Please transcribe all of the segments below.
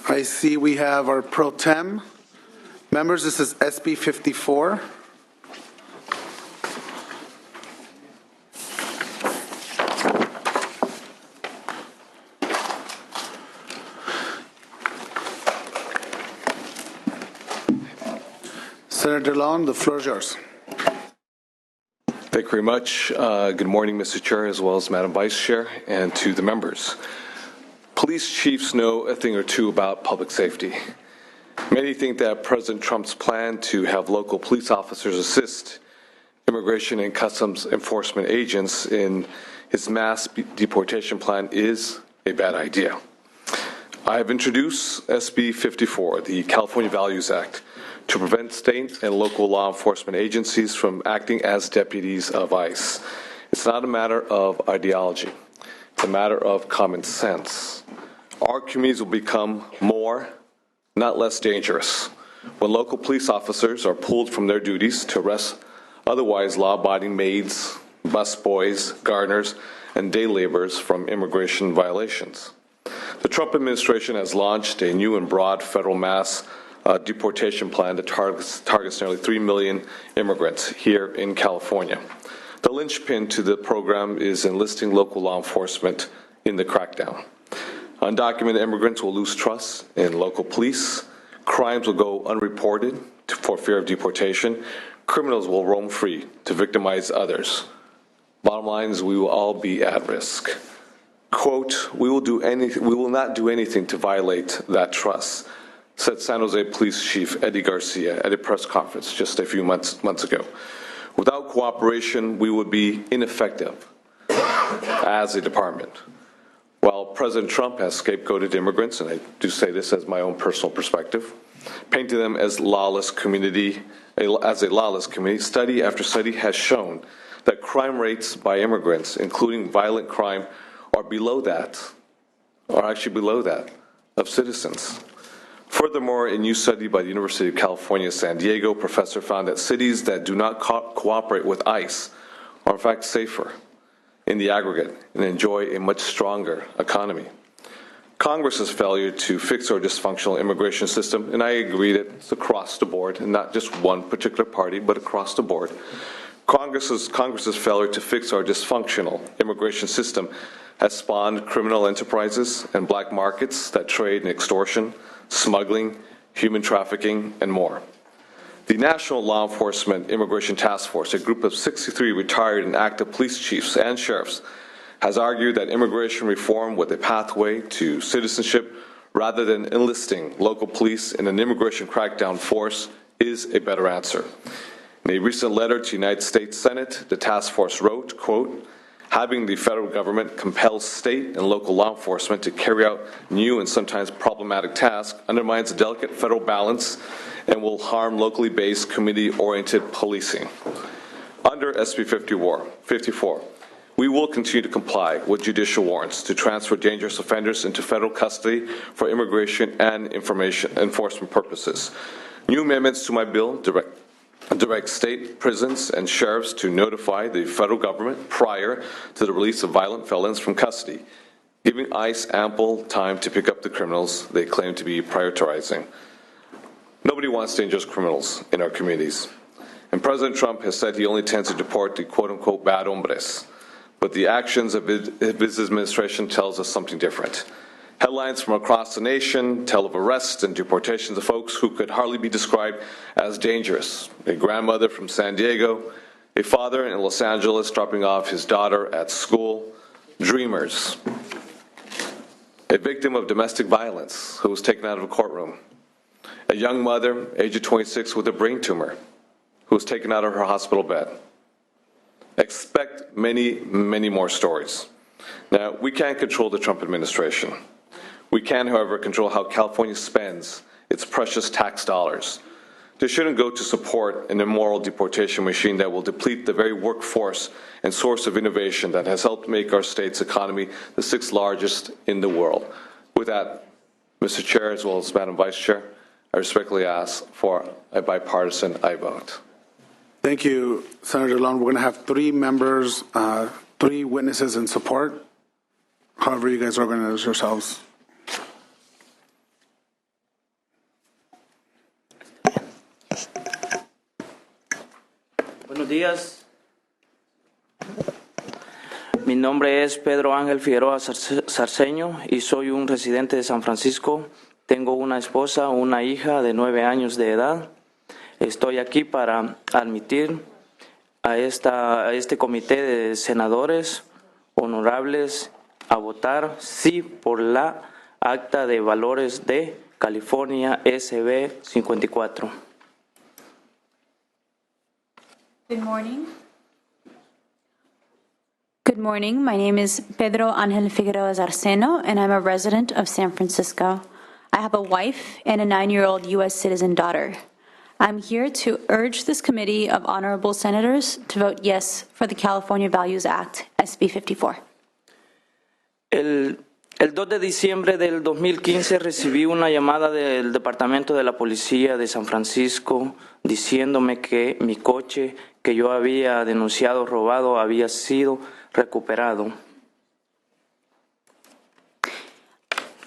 I see we have our pro tem members. This is SB 54. Senator De León, the floor is yours. Thank you very much. Good morning, Mr. Chair, as well as Madam Vice Chair, and to the members. Police chiefs know a thing or two about public safety. Many think that President Trump's plan to have local police officers assist immigration and customs enforcement agents in his mass deportation plan is a bad idea. I have introduced SB 54, the California Values Act, to prevent state and local law enforcement agencies from acting as deputies of ICE. It's not a matter of ideology. It's a matter of common sense. Our communities will become more, not less dangerous, when local police officers are pulled from their duties to arrest otherwise law-abiding maids, busboys, gardeners, and day laborers from immigration violations. The Trump administration has launched a new and broad federal mass deportation plan that targets nearly 3 million immigrants here in California. The linchpin to the program is enlisting local law enforcement in the crackdown. Undocumented immigrants will lose trust in local police. Crimes will go unreported for fear of deportation. Criminals will roam free to victimize others. Bottom line is we will all be at risk. Quote, we will not do anything to violate that trust, said San Jose Police Chief Eddie Garcia at a press conference just a few months ago. Without cooperation, we would be ineffective as a department. While President Trump has scapegoated immigrants, and I do say this as my own personal perspective, painting them as lawless community, study after study has shown that crime rates by immigrants, including violent crime, are actually below that of citizens. Furthermore, a new study by the University of California, San Diego professor found that cities that do not cooperate with ICE are in fact safer in the aggregate and enjoy a much stronger economy. Congress's failure to fix our dysfunctional immigration system, and I agree that it's across the board, and not just one particular party, but across the board. Congress's failure to fix our dysfunctional immigration system has spawned criminal enterprises and black markets that trade in extortion, smuggling, human trafficking, and more. The National Law Enforcement Immigration Task Force, a group of 63 retired and active police chiefs and sheriffs, has argued that immigration reform with a pathway to citizenship rather than enlisting local police in an immigration crackdown force is a better answer. In a recent letter to the United States Senate, the task force wrote, quote, having the federal government compel state and local law enforcement to carry out new and sometimes problematic tasks undermines the delicate federal balance and will harm locally based, community-oriented policing. Under SB 54, we will continue to comply with judicial warrants to transfer dangerous offenders into federal custody for immigration and information enforcement purposes. New amendments to my bill direct state prisons and sheriffs to notify the federal government prior to the release of violent felons from custody, giving ICE ample time to pick up the criminals they claim to be prioritizing. Nobody wants dangerous criminals in our communities. And President Trump has said he only intends to deport the quote-unquote bad hombres. But the actions of his administration tells us something different. Headlines from across the nation tell of arrests and deportations of folks who could hardly be described as dangerous. A grandmother from San Diego, a father in Los Angeles dropping off his daughter at school, dreamers. A victim of domestic violence who was taken out of a courtroom. A young mother, age of 26, with a brain tumor, who was taken out of her hospital bed. Expect many, many more stories. Now, we can't control the Trump administration. We can, however, control how California spends its precious tax dollars. This shouldn't go to support an immoral deportation machine that will deplete the very workforce and source of innovation that has helped make our state's economy the 6th largest in the world. With that, Mr. Chair, as well as Madam Vice Chair, I respectfully ask for a bipartisan aye vote. Thank you, Senator De León. We're going to have 3 members, 3 witnesses in support. However you guys organize yourselves. Buenos días. Mi nombre es Pedro Ángel Figueroa Sarceño y soy un residente de San Francisco. Tengo una esposa, una hija de 9 años de edad. Estoy aquí para admitir a este comité de senadores honorables a votar sí por la Acta de Valores de California SB 54. Good morning. Good morning. My name is Pedro Ángel Figueroa Zarceno, and I'm a resident of San Francisco. I have a wife and a 9-year-old U.S. citizen daughter. I'm here to urge this committee of honorable senators to vote yes for the California Values Act, SB 54. El 2 de diciembre del 2015 recibí una llamada del Departamento de la Policía de San Francisco diciéndome que mi coche que yo había denunciado robado había sido recuperado.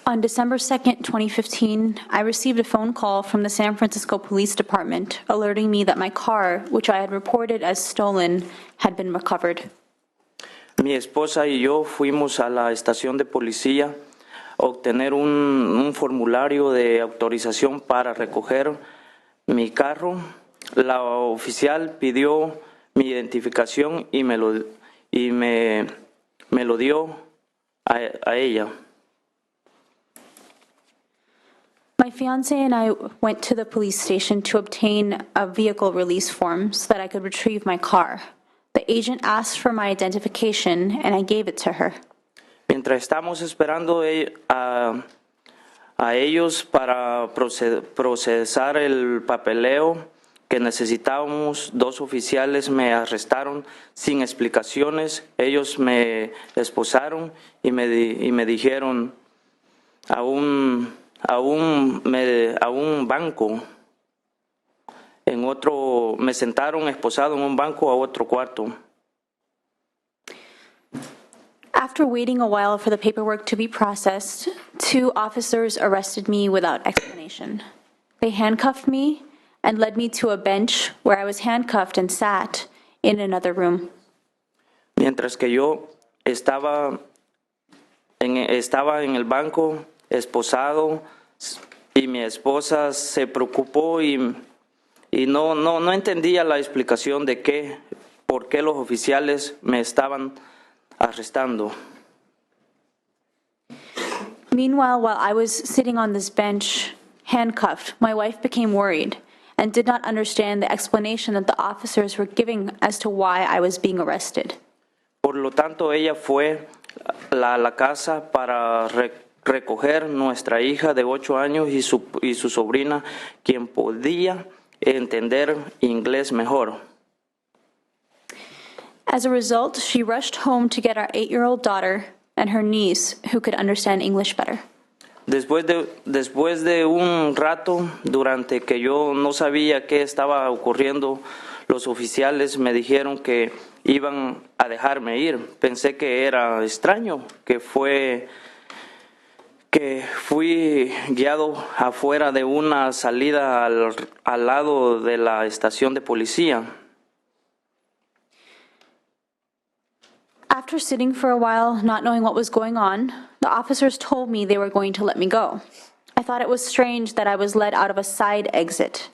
On December 2nd, 2015, I received a phone call from the San Francisco Police Department alerting me that my car, which I had reported as stolen, had been recovered. Mi esposa y yo fuimos a la estación de policía a obtener un formulario de autorización para recoger mi carro. La oficial pidió mi identificación y me lo dio a ella. My fiancé and I went to the police station to obtain a vehicle release form so that I could retrieve my car. The agent asked for my identification and I gave it to her. Mientras estamos esperando a ellos para procesar el papeleo que necesitábamos, 2 oficiales me arrestaron sin explicaciones. Ellos me esposaron y me dijeron a un banco, me sentaron esposado en un banco a otro cuarto. After waiting a while for the paperwork to be processed, 2 officers arrested me without explanation. They handcuffed me and led me to a bench where I was handcuffed and sat in another room. Mientras que yo estaba en el banco esposado y mi esposa se preocupó y no entendía la explicación de por qué los oficiales me estaban arrestando. Meanwhile, while I was sitting on this bench, handcuffed, my wife became worried and did not understand the explanation that the officers were giving as to why I was being arrested. Por lo tanto, ella fue a la casa para recoger nuestra hija de 8 años y su sobrina, quien podía entender inglés mejor. As a result, she rushed home to get our 8-year-old daughter and her niece, who could understand English better. Después de un rato, durante que yo no sabía qué estaba ocurriendo, los oficiales me dijeron que iban a dejarme ir. Pensé que era extraño, que fui guiado afuera de una salida al lado de la estación de policía. After sitting for a while, not knowing what was going on, the officers told me they were going to let me go. I thought it was strange that I was led out of a side exit.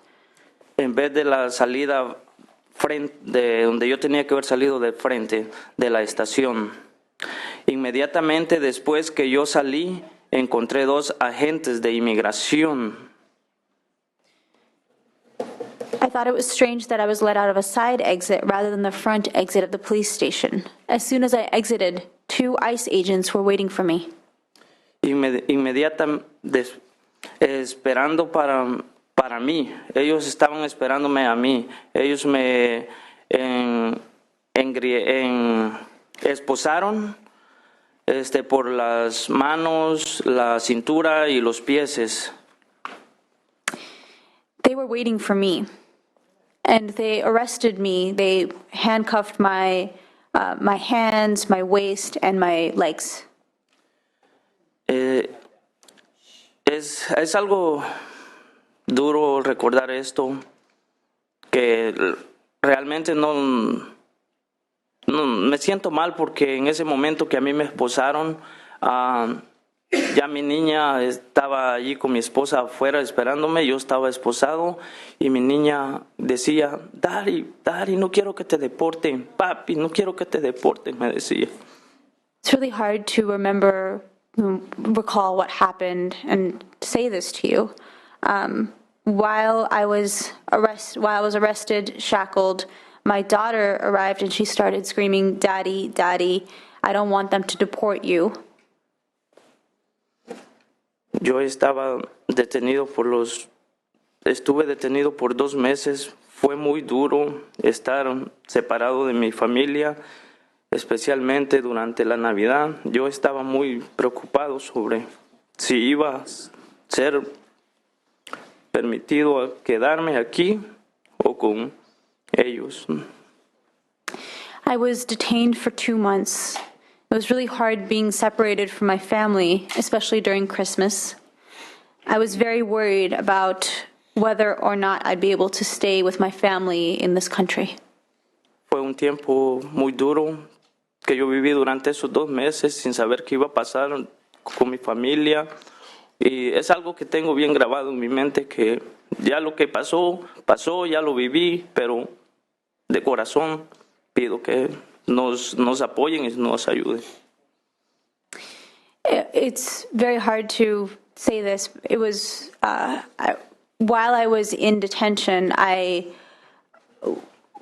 En vez de la salida de donde yo tenía que haber salido del frente de la estación. Inmediatamente después que yo salí, encontré 2 agentes de inmigración. I thought it was strange that I was let out of a side exit rather than the front exit of the police station. As soon as I exited, 2 ICE agents were waiting for me. Inmediatamente esperando para mí. Ellos estaban esperándome a mí. Ellos me esposaron por las manos, la cintura y los pies. They were waiting for me, and they arrested me. They handcuffed my hands, my waist, and my legs. Es algo duro recordar esto, que realmente no me siento mal porque en ese momento que a mí me esposaron, ya mi niña estaba allí con mi esposa afuera esperándome, yo estaba esposado y mi niña decía, Daddy, no quiero que te deporten, papi, no quiero que te deporten, me decía. It's really hard to recall what happened and say this to you. While I was arrested, shackled, my daughter arrived and she started screaming, Daddy, Daddy, I don't want them to deport you. Yo estuve detenido por 2 meses. Fue muy duro estar separado de mi familia, especialmente durante la Navidad. Yo estaba muy preocupado sobre si iba a ser permitido quedarme aquí o con ellos. I was detained for 2 months. It was really hard being separated from my family, especially during Christmas. I was very worried about whether or not I'd be able to stay with my family in this country. Fue un tiempo muy duro que yo viví durante esos 2 meses sin saber qué iba a pasar con mi familia. Y es algo que tengo bien grabado en mi mente, que ya lo que pasó, ya lo viví, pero de corazón pido que nos apoyen y nos ayuden. It's very hard to say this. It was, while I was in detention, I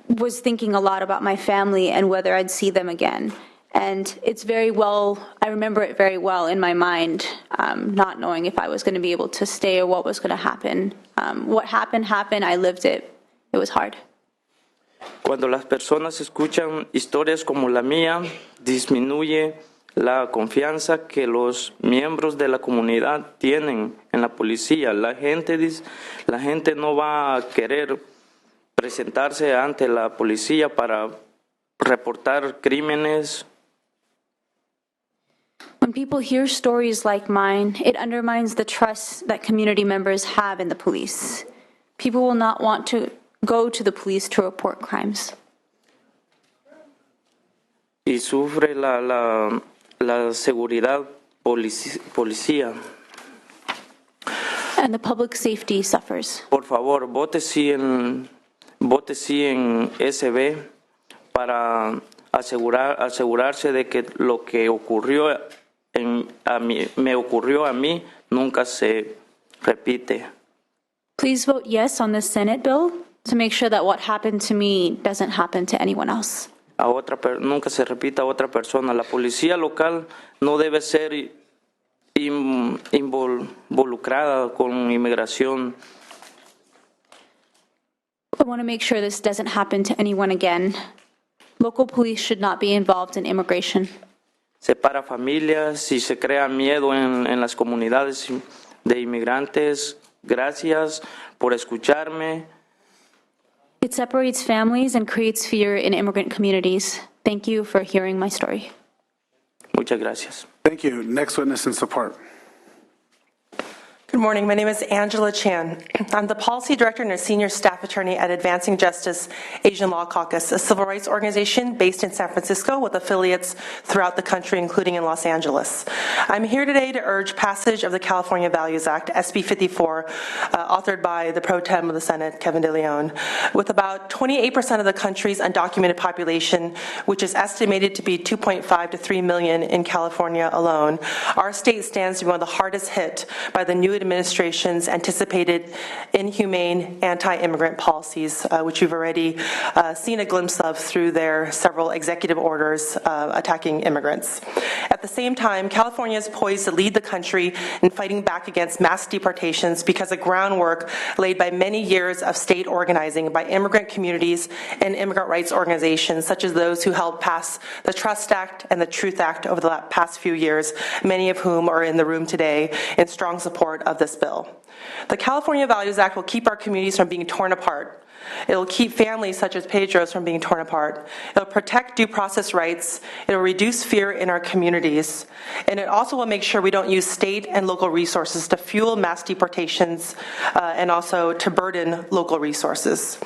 was thinking a lot about my family and whether I'd see them again. And I remember it very well in my mind, not knowing if I was going to be able to stay or what was going to happen. What happened, I lived it. It was hard. Cuando las personas escuchan historias como la mía, disminuye la confianza que los miembros de la comunidad tienen en la policía. La gente no va a querer presentarse ante la policía para reportar crímenes. When people hear stories like mine, it undermines the trust that community members have in the police. People will not want to go to the police to report crimes. Y sufre la seguridad policía. And the public safety suffers. Por favor, vote sí en SB para asegurarse de que lo que me ocurrió a mí nunca se repite. Please vote yes on this Senate bill to make sure that what happened to me doesn't happen to anyone else. Nunca se repita a otra persona. La policía local no debe ser involucrada con inmigración. I want to make sure this doesn't happen to anyone again. Local police should not be involved in immigration. Separa familias y se crea miedo en las comunidades de inmigrantes. Gracias por escucharme. It separates families and creates fear in immigrant communities. Thank you for hearing my story. Muchas gracias. Thank you. Next witness in support. Good morning. My name is Angela Chan. I'm the Policy Director and a Senior Staff Attorney at Advancing Justice Asian Law Caucus, a civil rights organization based in San Francisco with affiliates throughout the country, including in Los Angeles. I'm here today to urge passage of the California Values Act, SB 54, authored by the Pro Tem of the Senate, Kevin De León. With about 28% of the country's undocumented population, which is estimated to be 2.5 to 3 million in California alone, our state stands to be one of the hardest hit by the new administration's anticipated inhumane anti-immigrant policies, which you've already seen a glimpse of through their several executive orders attacking immigrants. At the same time, California is poised to lead the country in fighting back against mass deportations because of groundwork laid by many years of state organizing by immigrant communities and immigrant rights organizations, such as those who helped pass the Trust Act and the Truth Act over the past few years, many of whom are in the room today in strong support of this bill. The California Values Act will keep our communities from being torn apart. It'll keep families such as Pedro's from being torn apart. It'll protect due process rights. It'll reduce fear in our communities. And it also will make sure we don't use state and local resources to fuel mass deportations and also to burden local resources.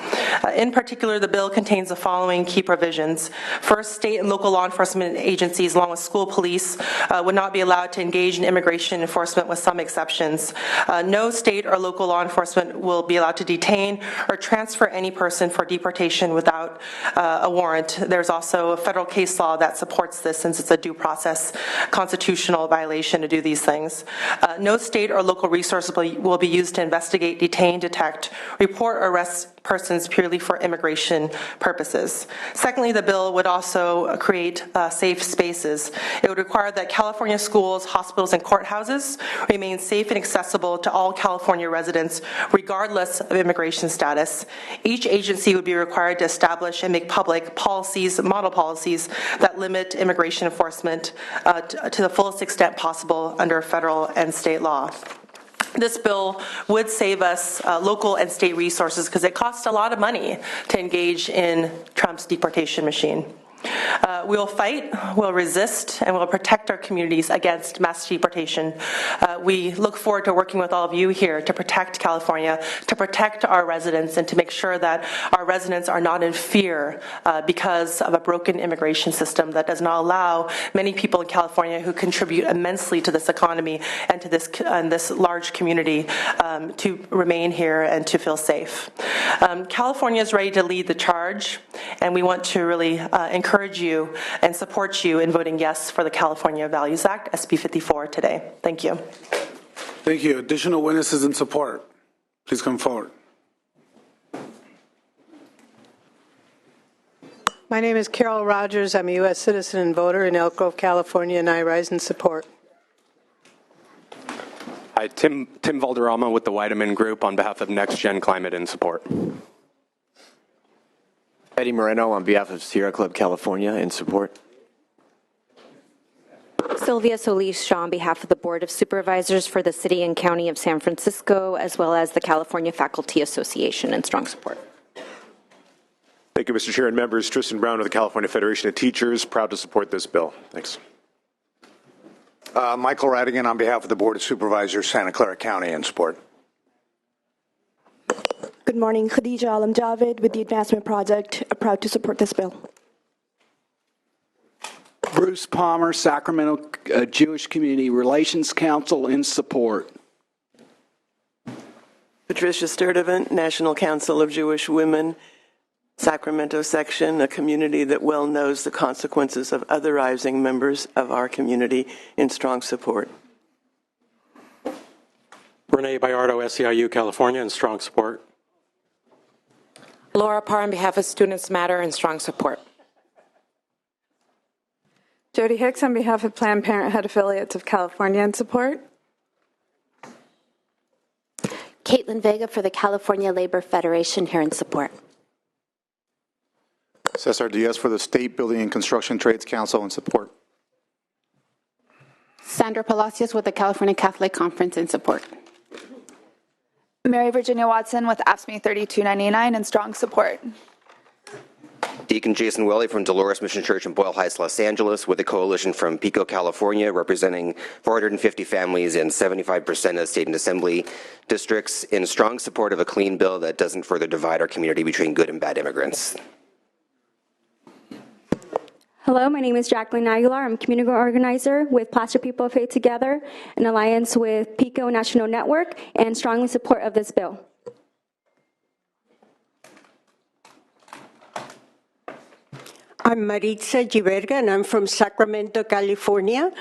In particular, the bill contains the following key provisions. First, state and local law enforcement agencies, along with school police, would not be allowed to engage in immigration enforcement with some exceptions. No state or local law enforcement will be allowed to detain or transfer any person for deportation without a warrant. There's also a federal case law that supports this since it's a due process constitutional violation to do these things. No state or local resources will be used to investigate, detain, detect, report, or arrest persons purely for immigration purposes. Secondly, the bill would also create safe spaces. It would require that California schools, hospitals, and courthouses remain safe and accessible to all California residents, regardless of immigration status. Each agency would be required to establish and make public policies, model policies, that limit immigration enforcement to the fullest extent possible under federal and state law. This bill would save us local and state resources because it costs a lot of money to engage in Trump's deportation machine. We'll fight, we'll resist, and we'll protect our communities against mass deportation. We look forward to working with all of you here to protect California, to protect our residents, and to make sure that our residents are not in fear because of a broken immigration system that does not allow many people in California who contribute immensely to this economy and to this large community to remain here and to feel safe. California is ready to lead the charge, and we want to really encourage you and support you in voting yes for the California Values Act, SB 54, today. Thank you. Thank you. Additional witnesses in support, please come forward. My name is Carol Rogers. I'm a U.S. citizen and voter in Elk Grove, California, and I rise in support. Hi, Tim Valderrama with the Weideman Group on behalf of Next Gen Climate in support. Eddie Moreno on behalf of Sierra Club California in support. Sylvia Solis Shaw on behalf of the Board of Supervisors for the City and County of San Francisco, as well as the California Faculty Association, in strong support. Thank you, Mr. Chair and members. Tristan Brown of the California Federation of Teachers, proud to support this bill. Thanks. Michael Radigan on behalf of the Board of Supervisors, Santa Clara County, in support. Good morning, Khadija Alam Javed with the Advancement Project, proud to support this bill. Bruce Palmer, Sacramento Jewish Community Relations Council, in support. Patricia Sturdivant, National Council of Jewish Women, Sacramento section, a community that well knows the consequences of otherizing members of our community, in strong support. Renee Bayardo, SEIU California, in strong support. Laura Parr on behalf of Students Matter, in strong support. Jody Hicks on behalf of Planned Parenthood Affiliates of California, in support. Caitlin Vega for the California Labor Federation, here in support. Cesar Diaz for the State Building and Construction Trades Council, in support. Sandra Palacios with the California Catholic Conference, in support. Mary Virginia Watson with AFSCME 3299, in strong support. Deacon Jason Welly from Dolores Mission Church in Boyle Heights, Los Angeles, with a coalition from Pico, California, representing 450 families in 75% of state and assembly districts, in strong support of a clean bill that doesn't further divide our community between good and bad immigrants. Hello, my name is Jacqueline Aguilar. I'm a community organizer with Placer People of Faith Together, an alliance with Pico National Network, and strongly support of this bill. I'm Maritza Giverga, and I'm from Sacramento, California,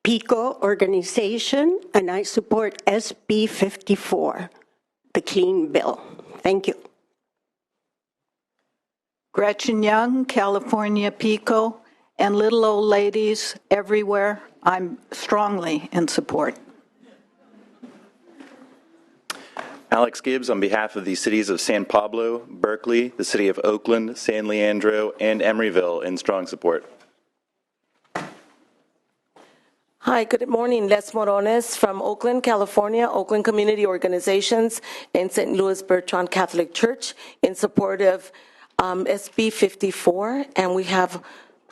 Pico organization, and I support SB 54, the clean bill. Thank you. Gretchen Young, California, Pico, and little old ladies everywhere. I'm strongly in support. Alex Gibbs on behalf of the cities of San Pablo, Berkeley, the city of Oakland, San Leandro, and Emeryville, in strong support. Hi, Hi, good morning. Les Morones from Oakland, California, Oakland Community Organizations in St. Louis Bertrand Catholic Church in support of SB 54, and we have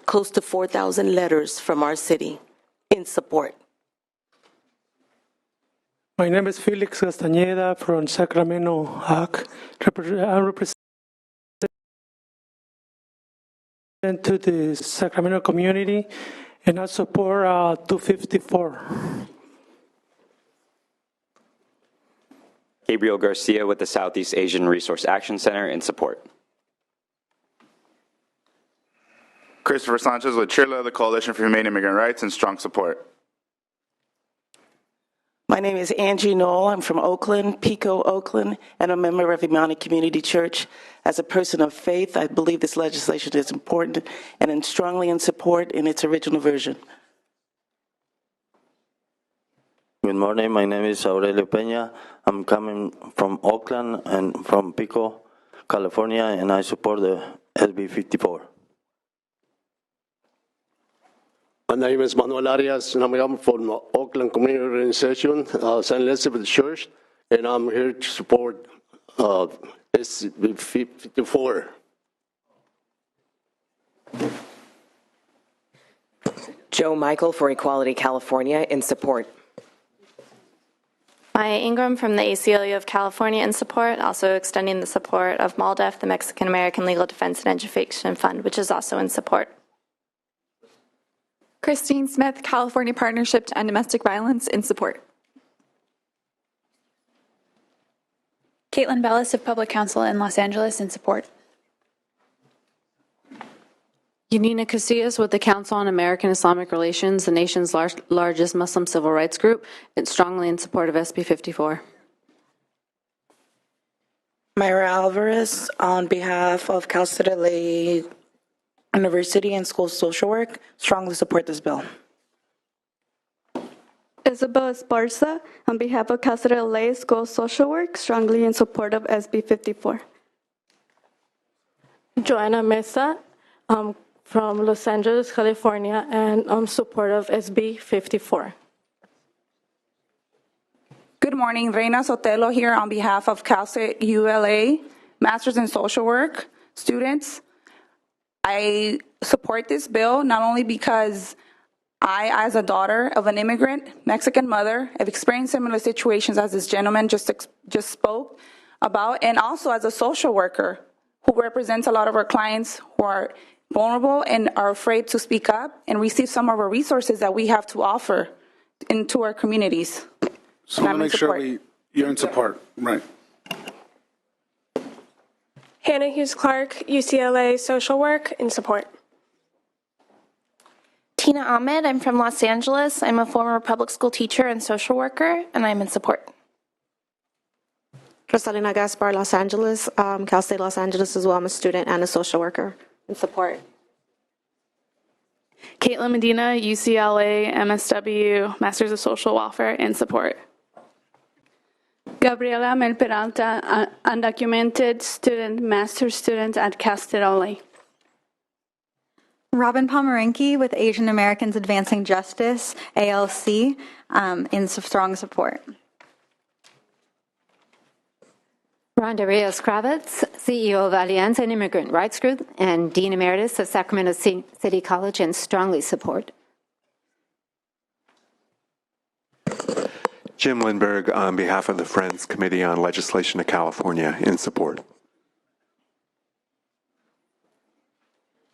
close to 4,000 letters from our city in support. My name is Felix Castañeda from Sacramento, I'm representing to the Sacramento community, and I support 254. Gabriel Garcia with the Southeast Asian Resource Action Center in support. Christopher Sanchez with Chirla, the Coalition for Humane Immigrant Rights, in strong support. My name is Angie Knoll. I'm from Oakland, Pico, Oakland, and a member of Imani Community Church. As a person of faith, I believe this legislation is important and am strongly in support in its original version. Good morning. My name is Aurelio Peña. I'm coming from Oakland and from Pico, California, and I support the SB 54. My name is Manuel Arias, and I'm from Oakland Community Organization, St. Elizabeth Church, and I'm here to support SB 54. Joe Michael for Equality California in support. Maya Ingram from the ACLU of California in support, also extending the support of MALDEF, the Mexican American Legal Defense and Education Fund, which is also in support. Christine Smith, California Partnership to End Domestic Violence, in support. Caitlin Bellis of Public Counsel in Los Angeles, in support. Yanina Casillas with the Council on American Islamic Relations, the nation's largest Muslim civil rights group, and strongly in support of SB 54. Myra Alvarez on behalf of Cal State LA University and School of Social Work, strongly support this bill. Isabel Esparza, on behalf of Cal State LA School of Social Work, strongly in support of SB 54. Joanna Mesa, from Los Angeles, California, and support of SB 54. Good morning, Reina Sotelo here on behalf of Cal State ULA, Masters in Social Work students. I support this bill not only because I, as a daughter of an immigrant Mexican mother, have experienced similar situations as this gentleman just spoke about, and also as a social worker who represents a lot of our clients who are vulnerable and are afraid to speak up and receive some of our resources that we have to offer into our communities. So let me make sure you're in support, right? Hannah Hughes Clark, UCLA Social Work, in support. Tina Ahmed, I'm from Los Angeles. I'm a former public school teacher and social worker, and I'm in support. Rosalina Gaspar, Los Angeles, Cal State Los Angeles as well. I'm a student and a social worker in support. Caitlin Medina, UCLA, MSW, Masters of Social Welfare, in support. Gabriela Mel Peralta, undocumented student, master's student at Cal State LA. Robin Pomeranke with Asian Americans Advancing Justice, ALC, in strong support. Rhonda Rios-Kravitz, CEO of Alianza and Immigrant Rights Group and Dean Emeritus of Sacramento City College, and strongly support. Jim Lindberg on behalf of the Friends Committee on Legislation of California, in support.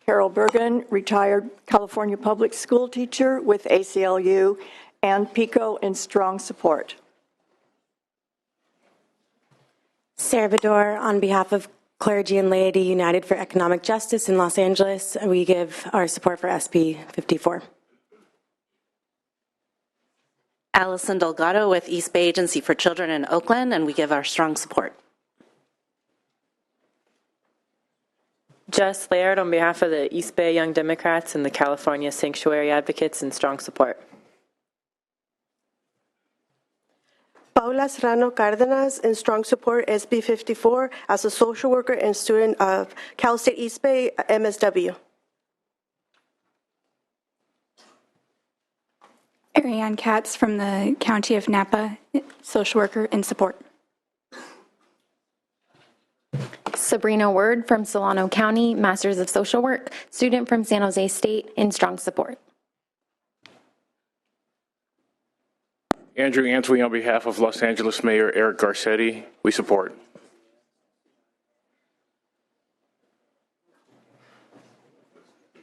Carol Bergen, retired California public school teacher with ACLU and PICO, in strong support. Sarah Bador, on behalf of Clergy and Laity United for Economic Justice in Los Angeles, we give our support for SB 54. Allison Delgado with East Bay Agency for Children in Oakland, and we give our strong support. Jess Laird on behalf of the East Bay Young Democrats and the California Sanctuary Advocates, in strong support. Paula Serrano Cardenas, in strong support SB 54 as a social worker and student of Cal State East Bay MSW. Ariane Katz from the County of Napa, social worker in support. Sabrina Word from Solano County, Masters of Social Work, student from San Jose State, in strong support. Andrew Antwi on behalf of Los Angeles Mayor Eric Garcetti, we support.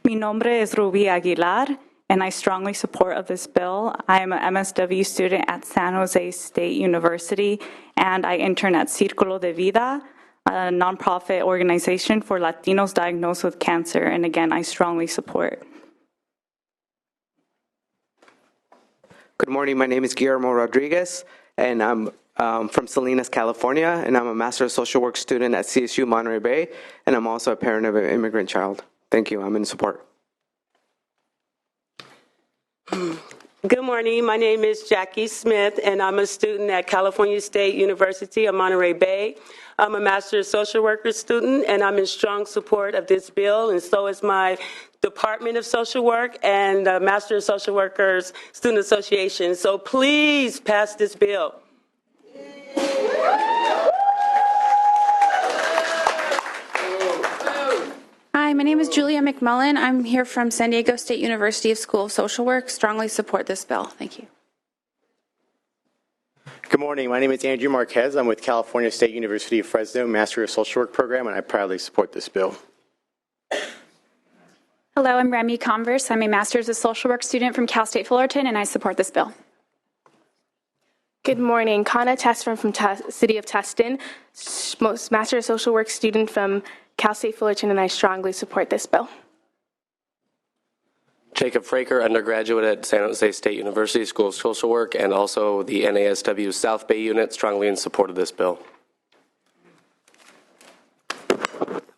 Mi nombre es Ruby Aguilar, and I strongly support of this bill. I am an MSW student at San Jose State University, and I intern at Círculo de Vida, a nonprofit organization for Latinos diagnosed with cancer. And again, I strongly support. Good morning. My name is Guillermo Rodriguez, and I'm from Salinas, California, and I'm a Master of Social Work student at CSU Monterey Bay, and I'm also a parent of an immigrant child. Thank you. I'm in support. Good morning. My name is Jackie Smith, and I'm a student at California State University of Monterey Bay. I'm a Master of Social Worker student, and I'm in strong support of this bill, and so is my Department of Social Work and Master of Social Workers Student Association. So please pass this bill. Hi, my name is Julia McMullen. I'm here from San Diego State University School of Social Work. Strongly support this bill. Thank you. Good morning. My name is Andrew Marquez. I'm with California State University of Fresno Master of Social Work program, and I proudly support this bill. Hello, I'm Remy Converse. I'm a Master's of Social Work student from Cal State Fullerton, and I support this bill. Good morning. Kana Tesford from City of Tustin, Master of Social Work student from Cal State Fullerton, and I strongly support this bill. Jacob Fraker, undergraduate at San Jose State University School of Social Work, and also the NASW South Bay unit, strongly in support of this bill.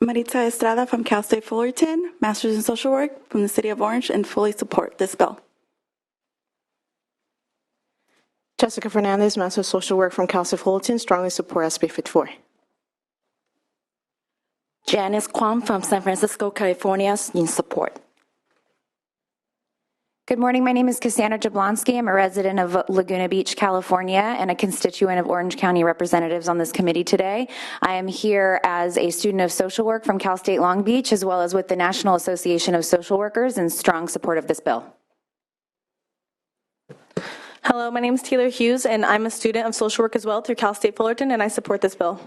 Maritza Estrada from Cal State Fullerton, Master's in Social Work from the City of Orange, and fully support this bill. Jessica Fernandez, Master of Social Work from Cal State Fullerton, strongly support SB 54. Janice Kwan from San Francisco, California, in support. Good morning. My name is Cassandra Jablonski. I'm a resident of Laguna Beach, California, and a constituent of Orange County representatives on this committee today. I am here as a student of social work from Cal State Long Beach, as well as with the National Association of Social Workers, in strong support of this bill. Hello, my name is Taylor Hughes, and I'm a student of social work as well through Cal State Fullerton, and I support this bill.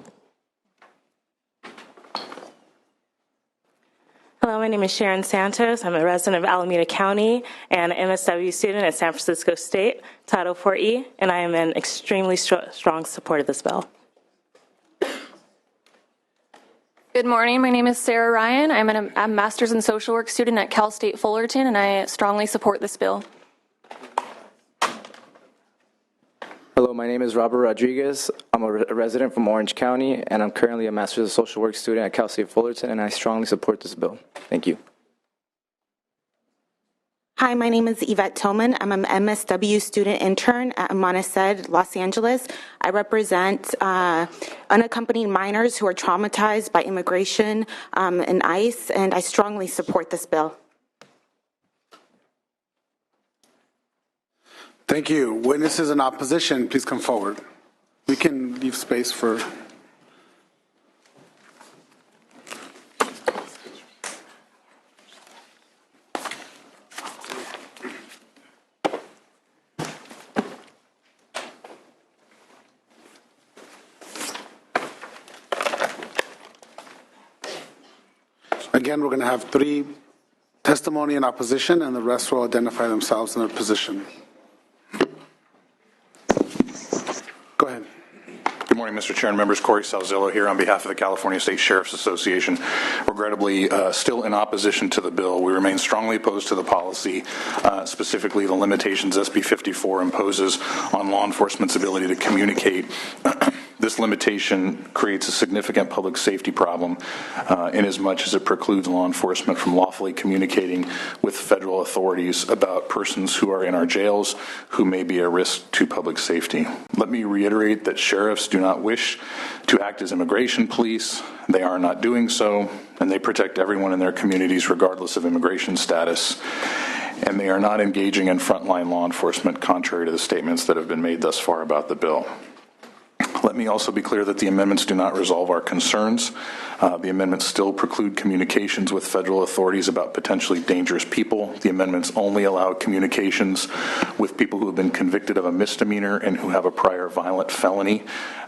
Hello, my name is Sharon Santos. I'm a resident of Alameda County and an MSW student at San Francisco State, Title 4E, and I am in extremely strong support of this bill. Good morning. My name is Sarah Ryan. I'm a Master's in Social Work student at Cal State Fullerton, and I strongly support this bill. Hello, my name is Robert Rodriguez. I'm a resident from Orange County, and I'm currently a Master's of Social Work student at Cal State Fullerton, and I strongly support this bill. Thank you. Hi, my name is Yvette Tillman. I'm an MSW student intern at Amended, Los Angeles. I represent unaccompanied minors who are traumatized by immigration and ICE, and I strongly support this bill. Thank you. Witnesses in opposition, please come forward. We can leave space for... Again, we're going to have 3 testimony in opposition, and the rest will identify themselves in their position. Go ahead. Good morning, Mr. Chair and members. Corey Salzillo here on behalf of the California State Sheriff's Association. Regrettably, still in opposition to the bill. We remain strongly opposed to the policy, specifically the limitations SB 54 imposes on law enforcement's ability to communicate. This limitation creates a significant public safety problem inasmuch as it precludes law enforcement from lawfully communicating with federal authorities about persons who are in our jails who may be a risk to public safety. Let me reiterate that sheriffs do not wish to act as immigration police. They are not doing so, and they protect everyone in their communities regardless of immigration status. and they are not engaging in frontline law enforcement, contrary to the statements that have been made thus far about the bill. Let me also be clear that the amendments do not resolve our concerns. The amendments still preclude communications with federal authorities about potentially dangerous people. The amendments only allow communications with people who have been convicted of a misdemeanor and who have a prior violent felony.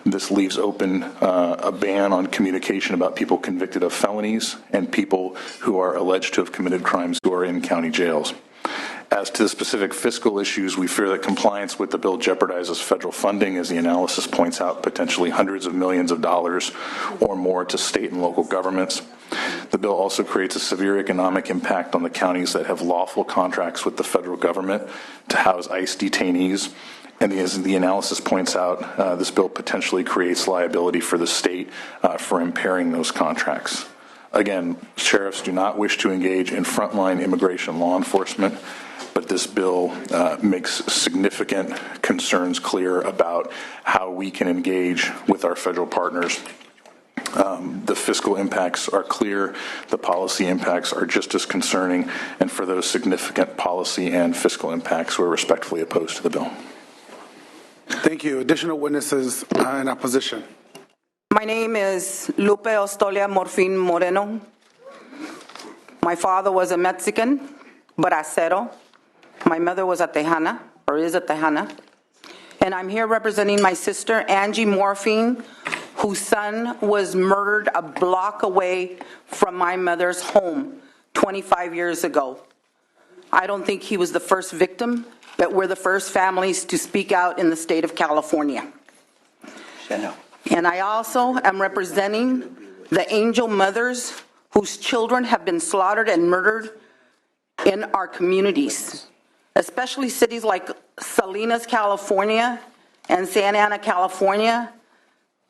This leaves open a ban on communication about people convicted of felonies and people who are alleged to have committed crimes who are in county jails. As to the specific fiscal issues, we fear that compliance with the bill jeopardizes federal funding, as the analysis points out, potentially hundreds of millions of dollars or more to state and local governments. The bill also creates a severe economic impact on the counties that have lawful contracts with the federal government to house ICE detainees. And as the analysis points out, this bill potentially creates liability for the state for impairing those contracts. Again, sheriffs do not wish to engage in frontline immigration law enforcement, but this bill makes significant concerns clear about how we can engage with our federal partners. The fiscal impacts are clear. The policy impacts are just as concerning. And for those significant policy and fiscal impacts, we're respectfully opposed to the bill. Thank you. Additional witnesses in opposition. My name is Lupe Ostolia Morfin Moreno. My father was a Mexican, bracero. My mother was a Tejana, or is a Tejana. And I'm here representing my sister, Angie Morfin, whose son was murdered a block away from my mother's home 25 years ago. I don't think he was the first victim, but we're the first families to speak out in the state of California. And I also am representing the angel mothers whose children have been slaughtered and murdered in our communities, especially cities like Salinas, California, and Santa Ana, California.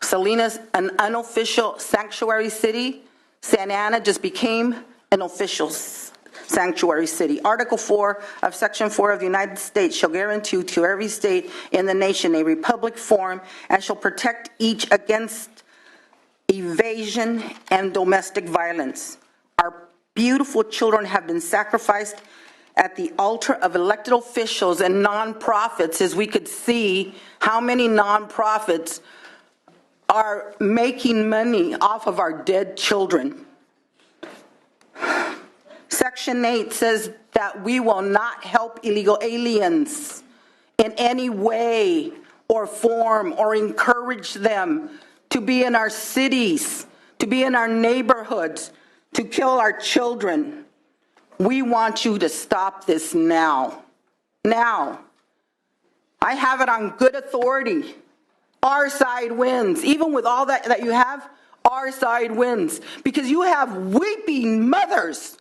Salinas, an unofficial sanctuary city. Santa Ana just became an official sanctuary city. Article 4 of Section 4 of the United States shall guarantee to every state in the nation a republic form and shall protect each against evasion and domestic violence. Our beautiful children have been sacrificed at the altar of elected officials and nonprofits, as we could see how many nonprofits are making money off of our dead children. Section 8 says that we will not help illegal aliens in any way or form or encourage them to be in our cities, to be in our neighborhoods, to kill our children. We want you to stop this now. Now. I have it on good authority. Our side wins. Even with all that you have, our side wins. Because you have weeping mothers,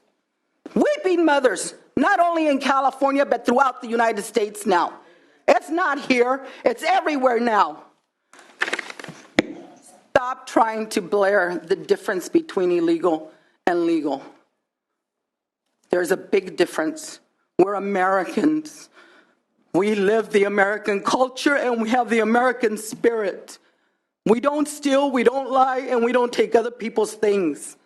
not only in California, but throughout the United States now. It's not here, it's everywhere now. Stop trying to blare the difference between illegal and legal. There's a big difference. We're Americans. We live the American culture and we have the American spirit. We don't steal, we don't lie, and we don't take other people's things.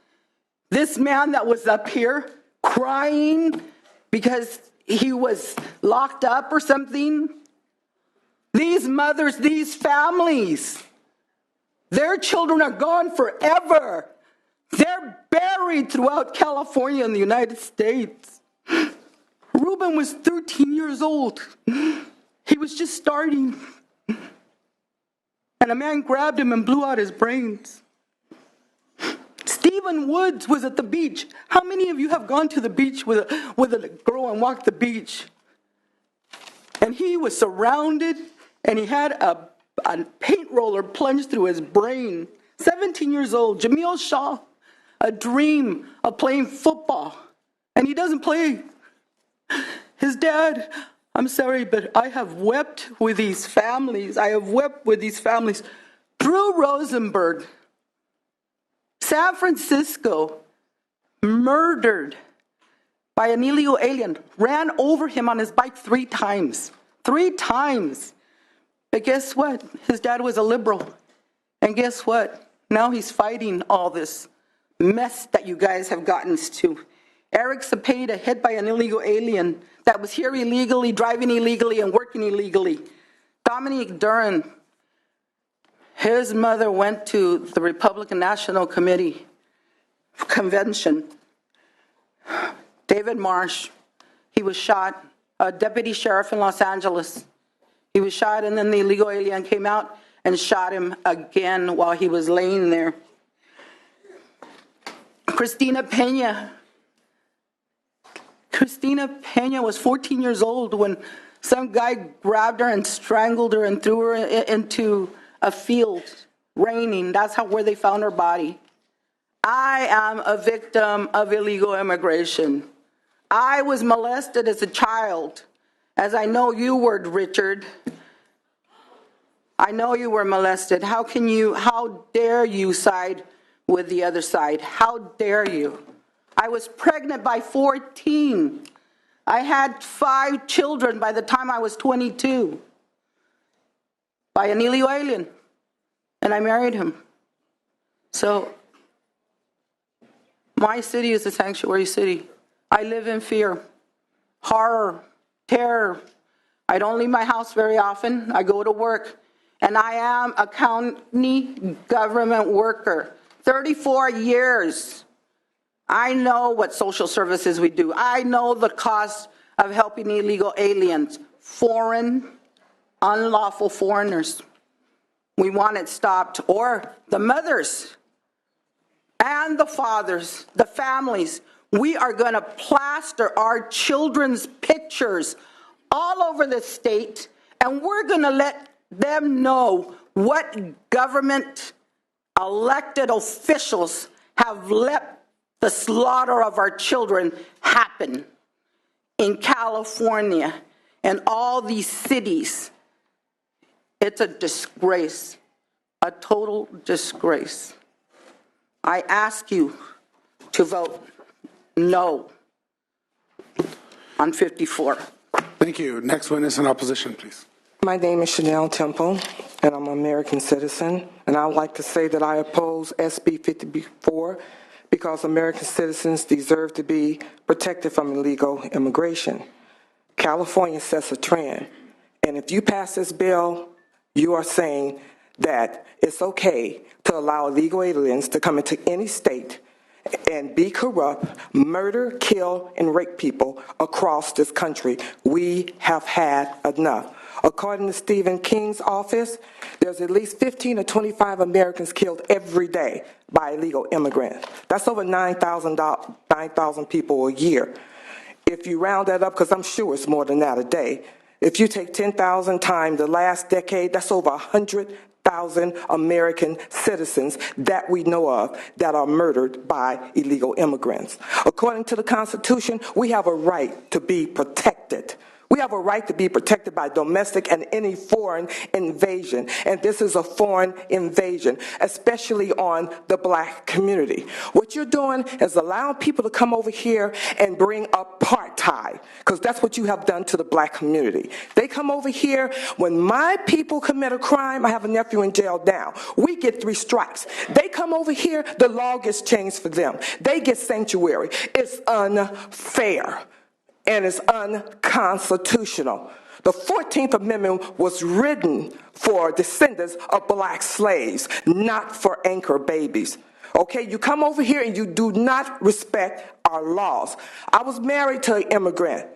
This man that was up here crying because he was locked up or something, these mothers, these families, their children are gone forever. They're buried throughout California and the United States. Ruben was 13 years old. He was just starting. And a man grabbed him and blew out his brains. Stephen Woods was at the beach. How many of you have gone to the beach with a girl and walked the beach? And he was surrounded, and he had a paint roller plunged through his brain. 17 years old, Jamil Shaw, a dream of playing football. And he doesn't play. His dad, I'm sorry, but I have wept with these families. Drew Rosenberg, San Francisco, murdered by an illegal alien, ran over him on his bike 3 times. 3 times. But guess what? His dad was a liberal. And guess what? Now he's fighting all this mess that you guys have gotten us to. Eric Cepeda, hit by an illegal alien that was here illegally, driving illegally, and working illegally. Dominic Duran, his mother went to the Republican National Committee convention. David Marsh, he was shot, a deputy sheriff in Los Angeles. He was shot, and then the illegal alien came out and shot him again while he was laying there. Cristina Pena was 14 years old when some guy grabbed her and strangled her and threw her into a field, raining. That's where they found her body. I am a victim of illegal immigration. I was molested as a child, as I know you were, Richard. I know you were molested. How dare you side with the other side? How dare you? I was pregnant by 14. I had 5 children by the time I was 22 by an illegal alien, and I married him. So my city is a sanctuary city. I live in fear, horror, terror. I don't leave my house very often. I go to work, and I am a county government worker. 34 years. I know what social services we do. I know the cost of helping illegal aliens, foreign, unlawful foreigners. We want it stopped. Or the mothers and the fathers, the families. We are going to plaster our children's pictures all over the state, and we're going to let them know what government elected officials have let the slaughter of our children happen in California and all these cities. It's a disgrace, a total disgrace. I ask you to vote no on 54. Thank you. Next witness in opposition, please. My name is Chanel Temple, and I'm an American citizen. And I would like to say that I oppose SB 54 because American citizens deserve to be protected from illegal immigration. California sets a trend. And if you pass this bill, you are saying that it's okay to allow illegal aliens to come into any state and be corrupt, murder, kill, and rape people across this country. We have had enough. According to Stephen King's office, there's at least 15 to 25 Americans killed every day by illegal immigrants. That's over 9,000 people a year. If you round that up, because I'm sure it's more than that a day, if you take 10,000 times the last decade, that's over 100,000 American citizens that we know of that are murdered by illegal immigrants. According to the Constitution, we have a right to be protected. We have a right to be protected by domestic and any foreign invasion. And this is a foreign invasion, especially on the black community. What you're doing is allowing people to come over here and bring apartheid, because that's what you have done to the black community. They come over here. When my people commit a crime, I have a nephew in jail now. We get 3 strikes. They come over here, the law gets changed for them. They get sanctuary. It's unfair. And it's unconstitutional. The 14th Amendment was written for descendants of black slaves, not for anchor babies. Okay, you come over here and you do not respect our laws. I was married to an immigrant.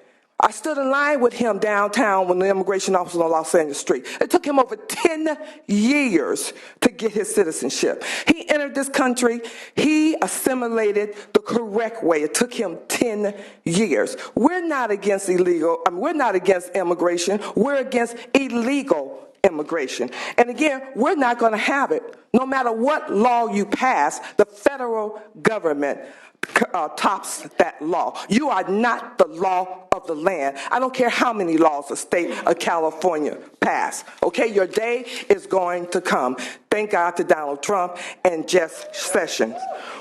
I stood in line with him downtown when the immigration officer was on Los Angeles Street. It took him over 10 years to get his citizenship. He entered this country. He assimilated the correct way. It took him 10 years. We're not against we're not against immigration. We're against illegal immigration. And again, we're not going to have it. No matter what law you pass, the federal government tops that law. You are not the law of the land. I don't care how many laws the state of California pass. Okay, your day is going to come. Thank God to Donald Trump and Jeff Sessions.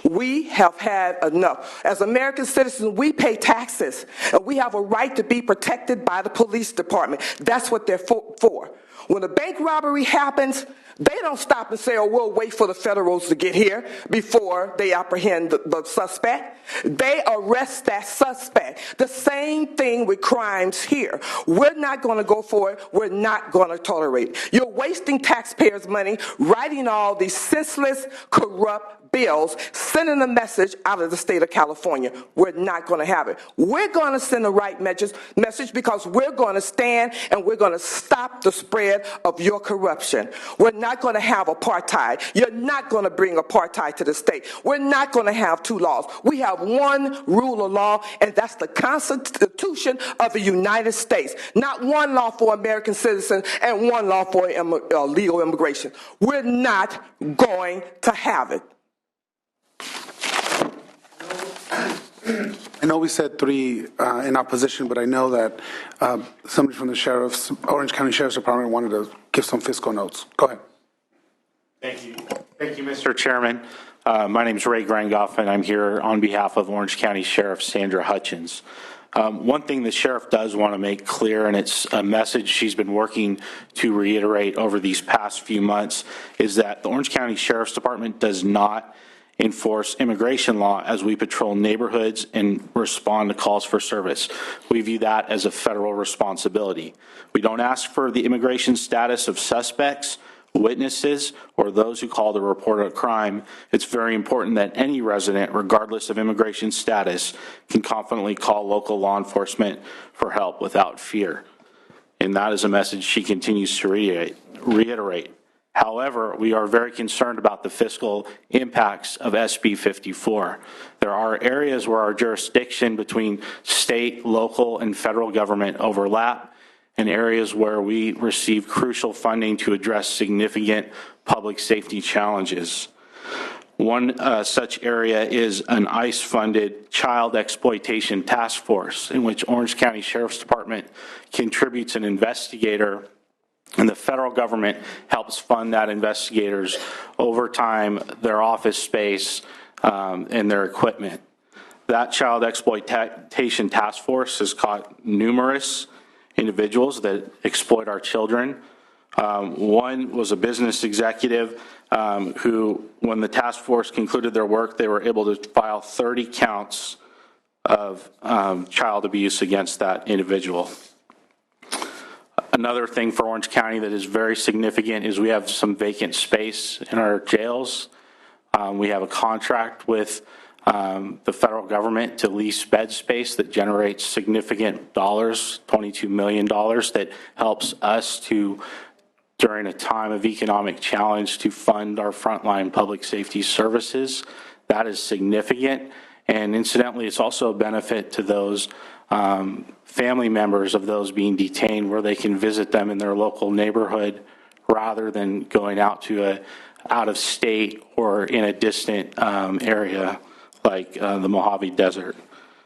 We have had enough. As American citizens, we pay taxes, and we have a right to be protected by the police department. That's what they're for. When a bank robbery happens, they don't stop and say, oh, will wait for the federals to get here before they apprehend the suspect. They arrest that suspect. The same thing with crimes here. We're not going to go for it. We're not going to tolerate it. You're wasting taxpayers' money writing all these senseless, corrupt bills, sending a message out of the state of California. We're not going to have it. We're going to send the right message because we're going to stand and we're going to stop the spread of your corruption. We're not going to have apartheid. You're not going to bring apartheid to the state. We're not going to have two laws. We have one rule of law, and that's the Constitution of the United States. Not one law for American citizens and one law for legal immigration. We're not going to have it. I know we said 3 in opposition, but I know that somebody from the Orange County Sheriff's Department wanted to give some fiscal notes. Go ahead. Thank you. Thank you, Mr. Chairman. My name is Ray Grangoff, and I'm here on behalf of Orange County Sheriff Sandra Hutchins. One thing the sheriff does want to make clear, and it's a message she's been working to reiterate over these past few months, is that the Orange County Sheriff's Department does not enforce immigration law as we patrol neighborhoods and respond to calls for service. We view that as a federal responsibility. We don't ask for the immigration status of suspects, witnesses, or those who call to report a crime. It's very important that any resident, regardless of immigration status, can confidently call local law enforcement for help without fear. And that is a message she continues to reiterate. However, we are very concerned about the fiscal impacts of SB 54. There are areas where our jurisdiction between state, local, and federal government overlap, and areas where we receive crucial funding to address significant public safety challenges. One such area is an ICE-funded child exploitation task force in which Orange County Sheriff's Department contributes an investigator, and the federal government helps fund that investigator's overtime, their office space, and their equipment. That child exploitation task force has caught numerous individuals that exploit our children. One was a business executive who, when the task force concluded their work, they were able to file 30 counts of child abuse against that individual. Another thing for Orange County that is very significant is we have some vacant space in our jails. We have a contract with the federal government to lease bed space that generates significant dollars, $22 million, that helps us to, during a time of economic challenge, to fund our frontline public safety services. That is significant. And incidentally, it's also a benefit to those family members of those being detained, where they can visit them in their local neighborhood rather than going out to out of state or in a distant area like the Mojave Desert.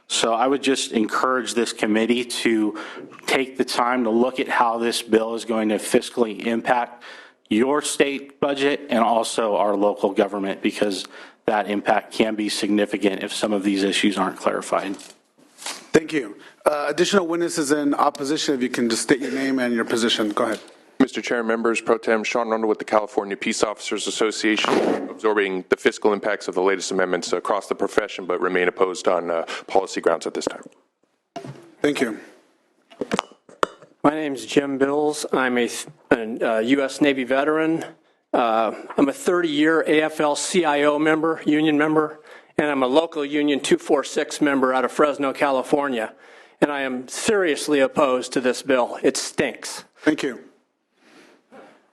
So I would just encourage this committee to take the time to look at how this bill is going to fiscally impact your state budget and also our local government, because that impact can be significant if some of these issues aren't clarified. Thank you. Additional witnesses in opposition, if you can just state your name and your position. Go ahead. Mr. Chair, members, Pro Tem Sean Rundle with the California Peace Officers Association, absorbing the fiscal impacts of the latest amendments across the profession, but remain opposed on policy grounds at this time. Thank you. My name is Jim Bills. I'm a U.S. Navy veteran. I'm a 30-year AFL-CIO member, union member, and I'm a local Union 246 member out of Fresno, California. And I am seriously opposed to this bill. It stinks. Thank you.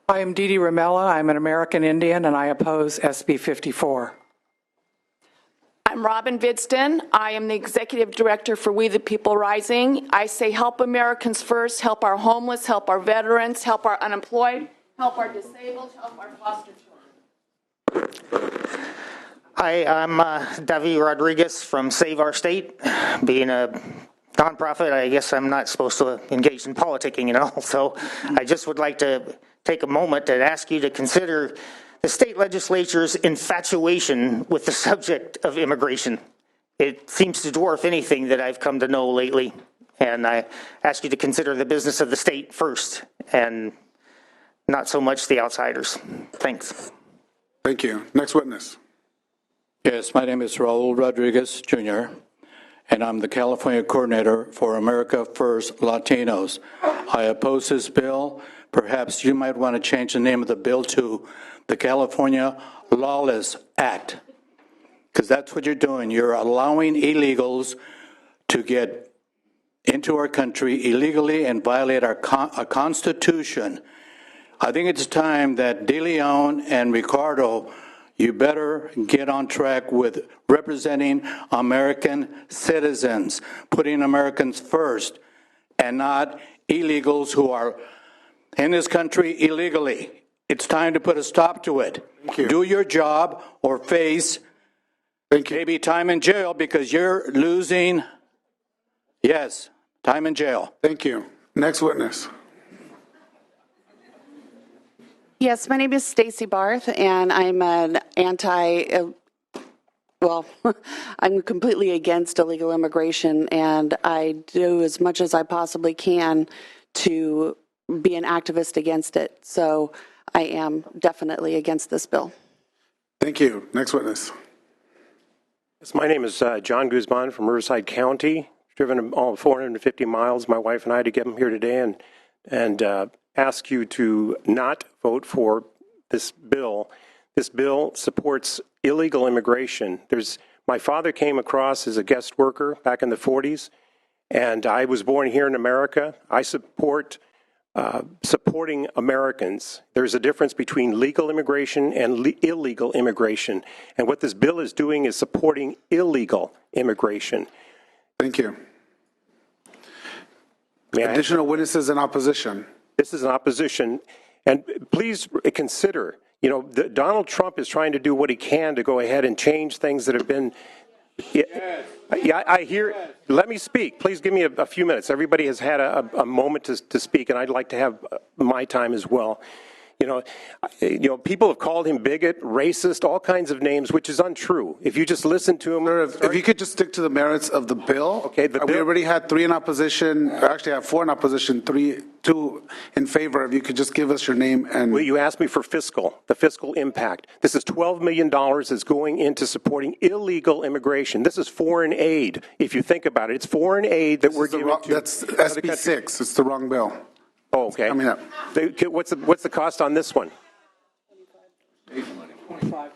I am Dee Dee Ramella. I'm an American Indian, and I oppose SB 54. I'm Robin Vidston. I am the Executive Director for We the People Rising. I say help Americans first, help our homeless, help our veterans, help our unemployed, help our disabled, help our foster children. Hi, I'm David Rodriguez from Save Our State. Being a nonprofit, I guess I'm not supposed to engage in politicking and all, so I just would like to take a moment to ask you to consider the state legislature's infatuation with the subject of immigration. It seems to dwarf anything that I've come to know lately, and I ask you to consider the business of the state first and not so much the outsiders. Thanks. Thank you. Next witness. Yes, my name is Raul Rodriguez, Jr., and I'm the California coordinator for America First Latinos. I oppose this bill. Perhaps you might want to change the name of the bill to the California Lawless Act, because that's what you're doing. You're allowing illegals to get into our country illegally and violate our Constitution. I think it's time that De León and Ricardo, you better get on track with representing American citizens, putting Americans first, and not illegals who are in this country illegally. It's time to put a stop to it. Thank you. Do your job or face maybe time in jail because you're losing. Yes, time in jail. Thank you. Next witness. Yes, my name is Stacy Barth, and I'm an I'm completely against illegal immigration, and I do as much as I possibly can to be an activist against it. So I am definitely against this bill. Thank you. Next witness. Yes, my name is John Guzman from Riverside County. Driven all 450 miles, my wife and I, to get him here today and ask you to not vote for this bill. This bill supports illegal immigration. My father came across as a guest worker back in the 40s, and I was born here in America. I support supporting Americans. There's a difference between legal immigration and illegal immigration, and what this bill is doing is supporting illegal immigration. Thank you. Additional witnesses in opposition. This is an opposition, and please consider, Donald Trump is trying to do what he can to go ahead and change things that have been. Yeah, I hear. Let me speak. Please give me a few minutes. Everybody has had a moment to speak, and I'd like to have my time as well. People have called him bigot, racist, all kinds of names, which is untrue. If you just listen to him. If you could just stick to the merits of the bill. Okay. We already had 3 in opposition. Actually, I have 4 in opposition, 2 in favor. If you could just give us your name and. Well, you asked me for the fiscal impact. This is $12 million that's going into supporting illegal immigration. This is foreign aid. If you think about it, it's foreign aid that we're giving to. That's SB 6. It's the wrong bill. Oh, okay. Coming up. What's the cost on this one? 25.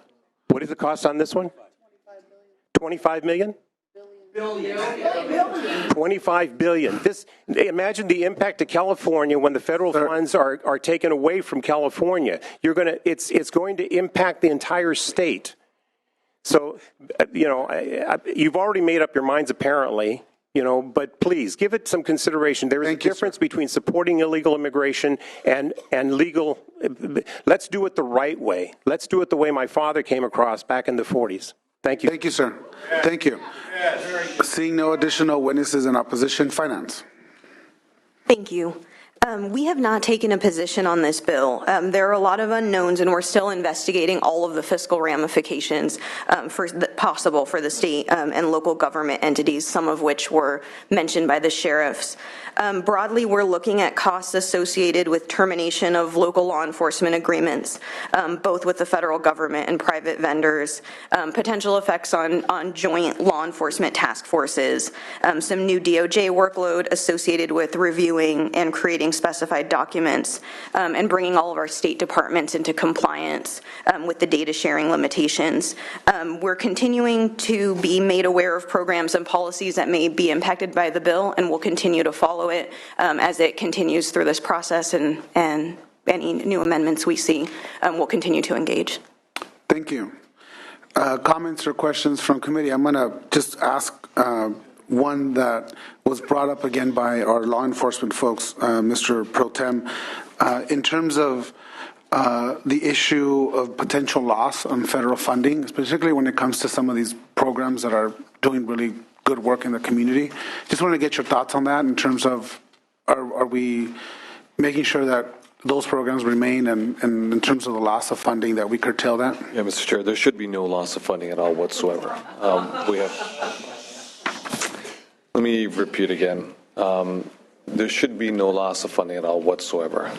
What is the cost on this one? 25 million? Billion. 25 billion. Imagine the impact to California when the federal funds are taken away from California. It's going to impact the entire state. So, you've already made up your minds apparently. But please give it some consideration. There is a difference between supporting illegal immigration and legal. Let's do it the right way. Let's do it the way my father came across back in the 40s. Thank you. Thank you, sir. Thank you. Seeing no additional witnesses in opposition, finance. Thank you. We have not taken a position on this bill. There are a lot of unknowns, and we're still investigating all of the fiscal ramifications possible for the state and local government entities, some of which were mentioned by the sheriffs. Broadly, we're looking at costs associated with termination of local law enforcement agreements, both with the federal government and private vendors, potential effects on joint law enforcement task forces, some new DOJ workload associated with reviewing and creating specified documents, and bringing all of our state departments into compliance with the data sharing limitations. We're continuing to be made aware of programs and policies that may be impacted by the bill, and we'll continue to follow it as it continues through this process, and any new amendments we see, we'll continue to engage. Thank you. Comments or questions from committee? I'm going to just ask one that was brought up again by our law enforcement folks, Mr. Pro Tem, in terms of the issue of potential loss on federal funding, particularly when it comes to some of these programs that are doing really good work in the community. Just want to get your thoughts on that in terms of are we making sure that those programs remain, and in terms of the loss of funding, that we curtail that? Yeah, Mr. Chair, there should be no loss of funding at all whatsoever. Let me repeat again. There should be no loss of funding at all whatsoever.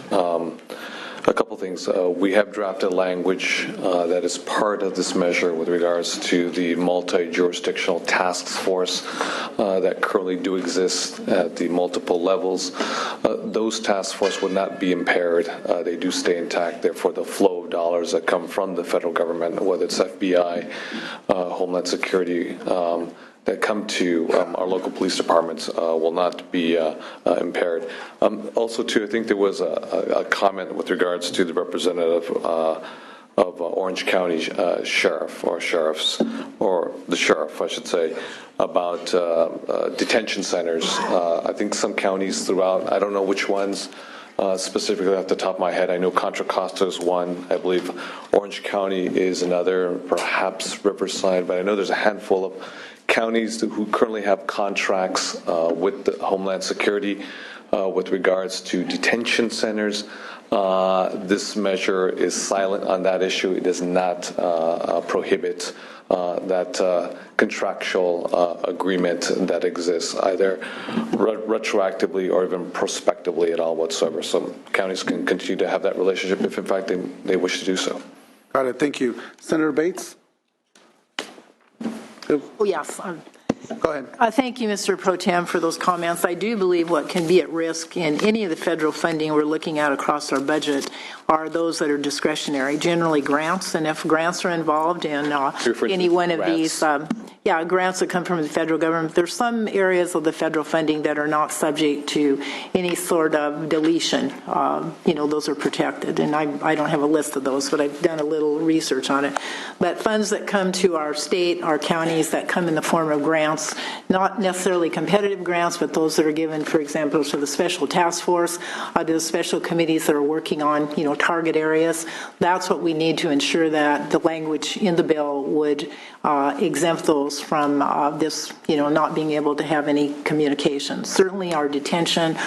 A couple things. We have drafted language that is part of this measure with regards to the multi-jurisdictional task force that currently do exist at the multiple levels. Those task force would not be impaired. They do stay intact. Therefore, the flow of dollars that come from the federal government, whether it's FBI, Homeland Security, that come to our local police departments will not be impaired. Also, too, I think there was a comment with regards to the representative of Orange County sheriff or sheriffs, or the sheriff, I should say, about detention centers. I think some counties throughout, I don't know which ones, specifically off the top of my head, I know Contra Costa is one, I believe Orange County is another, perhaps Riverside, but I know there's a handful of counties who currently have contracts with the Homeland Security with regards to detention centers. This measure is silent on that issue. It does not prohibit that contractual agreement that exists, either retroactively or even prospectively at all whatsoever. So counties can continue to have that relationship if, in fact, they wish to do so. Got it. Thank you. Senator Bates? Oh, yes. Go ahead. Thank you, Mr. Pro Tem, for those comments. I do believe what can be at risk in any of the federal funding we're looking at across our budget are those that are discretionary, generally grants. And if grants are involved in any one of these, grants that come from the federal government, there's some areas of the federal funding that are not subject to any sort of deletion. Those are protected. And I don't have a list of those, but I've done a little research on it. But funds that come to our state, our counties, that come in the form of grants, not necessarily competitive grants, but those that are given, for example, to the special task force, to the special committees that are working on, target areas. That's what we need to ensure that the language in the bill would exempt those from this, not being able to have any communication. Certainly our detention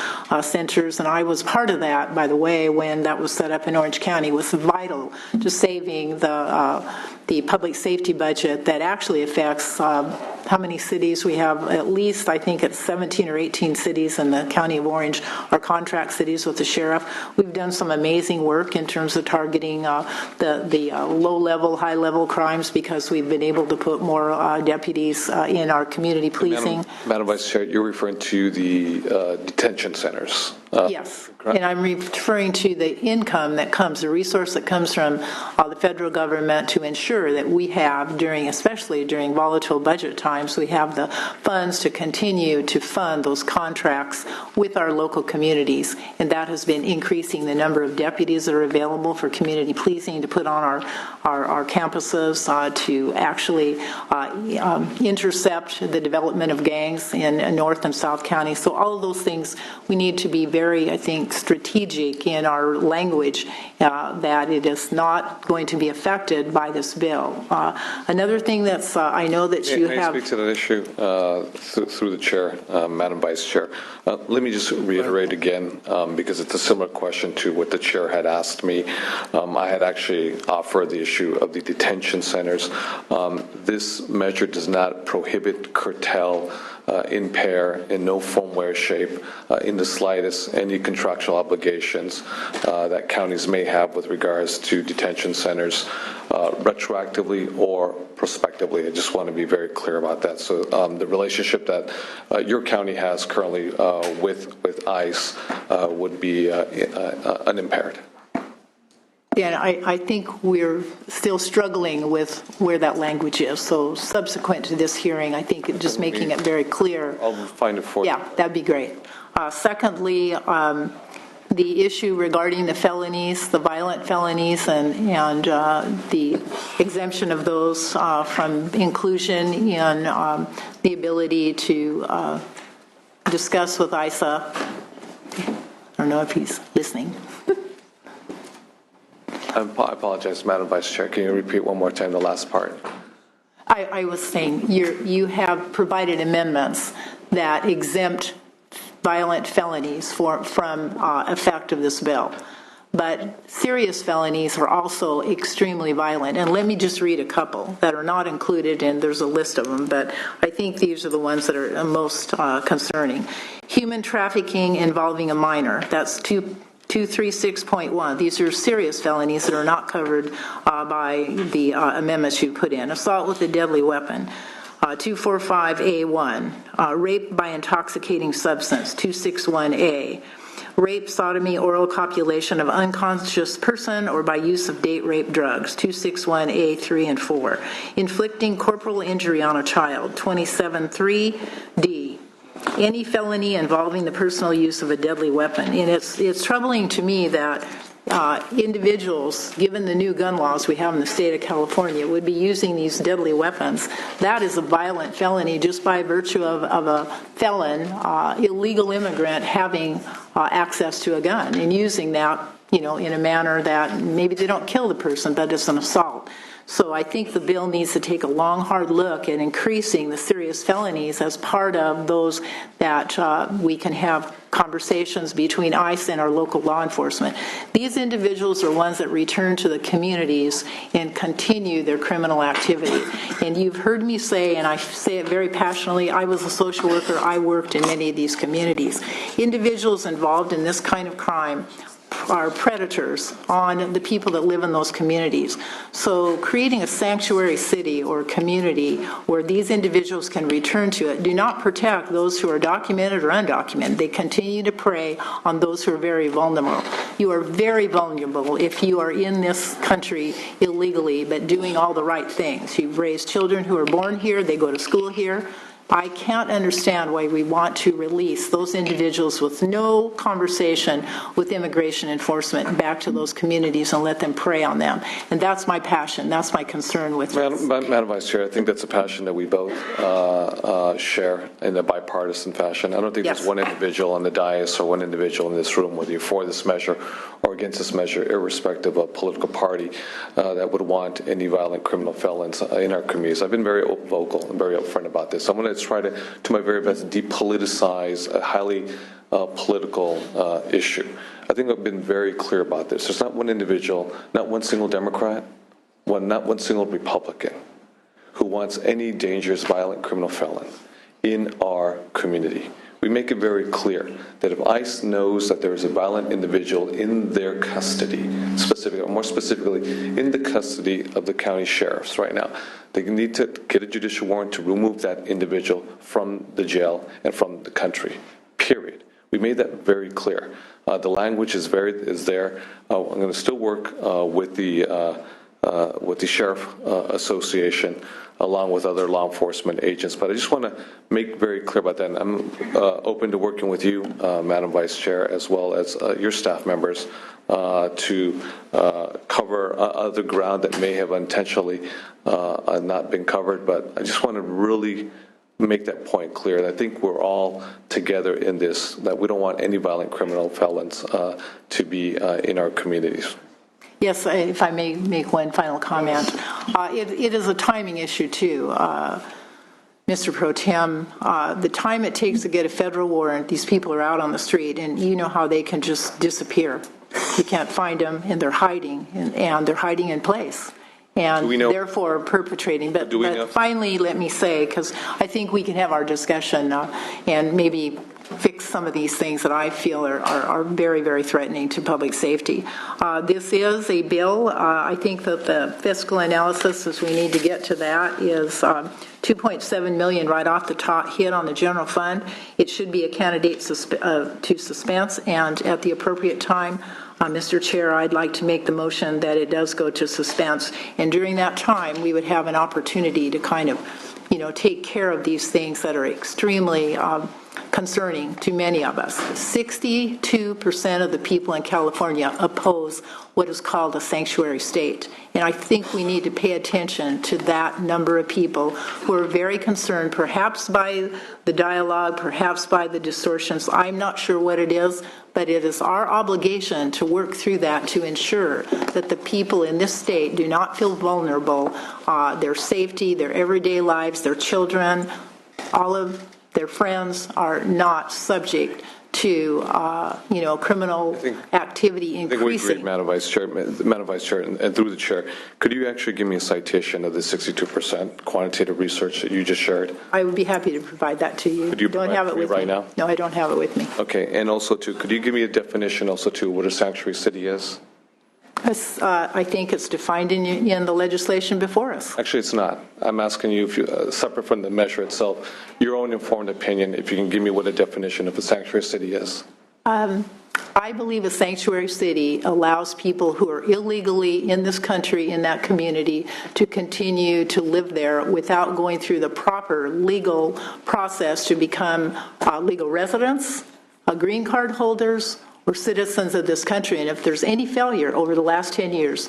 centers, and I was part of that, by the way, when that was set up in Orange County, was vital to saving the public safety budget that actually affects how many cities we have. At least, I think it's 17 or 18 cities in the county of Orange are contract cities with the sheriff. We've done some amazing work in terms of targeting the low-level, high-level crimes because we've been able to put more deputies in our community policing. Madam Vice Chair, you're referring to the detention centers. Yes, and I'm referring to the income that comes, the resource that comes from the federal government to ensure that we have, especially during volatile budget times, we have the funds to continue to fund those contracts with our local communities. And that has been increasing the number of deputies that are available for community policing to put on our campuses to actually intercept the development of gangs in North and South County. So all of those things, we need to be very, I think, strategic in our language that it is not going to be affected by this bill. Another thing that's, I know that you have... May I speak to that issue through the chair, Madam Vice Chair? Let me just reiterate again, because it's a similar question to what the chair had asked me. I had actually offered the issue of the detention centers. This measure does not prohibit, curtail, impair in no form, way, or shape, in the slightest, any contractual obligations that counties may have with regards to detention centers, retroactively or prospectively. I just want to be very clear about that. So the relationship that your county has currently with ICE would be unimpaired. Yeah, I think we're still struggling with where that language is. So subsequent to this hearing, I think just making it very clear. I'll find it for you. Yeah, that'd be great. Secondly, the issue regarding the felonies, the violent felonies, and the exemption of those from inclusion in the ability to discuss with ISA. I don't know if he's listening. I apologize, Madam Vice Chair. Can you repeat one more time the last part? I was saying you have provided amendments that exempt violent felonies from effect of this bill. But serious felonies are also extremely violent. And let me just read a couple that are not included, and there's a list of them, but I think these are the ones that are most concerning. Human trafficking involving a minor. That's 236.1. These are serious felonies that are not covered by the amendments you put in. Assault with a deadly weapon. 245A1, rape by intoxicating substance, 261A, rape, sodomy, oral copulation of unconscious person or by use of date rape drugs, 261A3 and 4, inflicting corporal injury on a child, 27.3D, any felony involving the personal use of a deadly weapon. And it's troubling to me that individuals, given the new gun laws we have in the state of California, would be using these deadly weapons. That is a violent felony just by virtue of a felon, illegal immigrant having access to a gun and using that, in a manner that maybe they don't kill the person, but it's an assault. So I think the bill needs to take a long, hard look at increasing the serious felonies as part of those that we can have conversations between ICE and our local law enforcement. These individuals are ones that return to the communities and continue their criminal activity. And you've heard me say, and I say it very passionately, I was a social worker, I worked in many of these communities. Individuals involved in this kind of crime are predators on the people that live in those communities. So creating a sanctuary city or community where these individuals can return to it do not protect those who are documented or undocumented. They continue to prey on those who are very vulnerable. You are very vulnerable if you are in this country illegally but doing all the right things. You've raised children who are born here, they go to school here. I can't understand why we want to release those individuals with no conversation with immigration enforcement back to those communities and let them prey on them. And that's my passion. That's my concern with this. Madam Vice Chair, I think that's a passion that we both share in a bipartisan fashion. I don't think there's one individual on the dais or one individual in this room, whether you're for this measure or against this measure, irrespective of political party, that would want any violent criminal felons in our communities. I've been very vocal and very upfront about this. I'm going to try to my very best, depoliticize a highly political issue. I think I've been very clear about this. There's not one individual, not one single Democrat, not one single Republican who wants any dangerous, violent criminal felon in our community. We make it very clear that if ICE knows that there is a violent individual in their custody, specifically, or more specifically, in the custody of the county sheriffs right now, they need to get a judicial warrant to remove that individual from the jail and from the country, period. We made that very clear. The language is there. I'm going to still work with the Sheriff Association along with other law enforcement agents. But I just want to make very clear about that. And I'm open to working with you, Madam Vice Chair, as well as your staff members to cover other ground that may have unintentionally not been covered. But I just want to really make that point clear. I think we're all together in this, that we don't want any violent criminal felons to be in our communities. Yes, if I may make one final comment. It is a timing issue, too. Mr. Pro Tem, the time it takes to get a federal warrant, these people are out on the street, and you know how they can just disappear. You can't find them, and they're hiding, and they're hiding in place, and therefore perpetrating. But finally, let me say, because I think we can have our discussion and maybe fix some of these things that I feel are very, very threatening to public safety. This is a bill. I think that the fiscal analysis, as we need to get to that, is $2.7 million right off the top hit on the general fund. It should be a candidate to suspense, and at the appropriate time, Mr. Chair, I'd like to make the motion that it does go to suspense, and during that time, we would have an opportunity to kind of, take care of these things that are extremely concerning to many of us. 62% of the people in California oppose what is called a sanctuary state. And I think we need to pay attention to that number of people who are very concerned, perhaps by the dialogue, perhaps by the distortions. I'm not sure what it is, but it is our obligation to work through that to ensure that the people in this state do not feel vulnerable, their safety, their everyday lives, their children, all of their friends are not subject to, criminal activity increasing. I think we agree, Madam Vice Chair, and through the chair, could you actually give me a citation of the 62% quantitative research that you just shared? I would be happy to provide that to you. Could you don't provide have it it for me with right me now? No, I don't have it with me. Okay, and also too, could you give me a definition also to what a sanctuary city is? I think it's defined in the legislation before us. Actually, it's not. I'm asking you, if you separate from the measure itself, your own informed opinion, if you can give me what a definition of a sanctuary city is. I believe a sanctuary city allows people who are illegally in this country, in that community, to continue to live there without going through the proper legal process to become legal residents, green card holders, or citizens of this country. And if there's any failure over the last 10 years,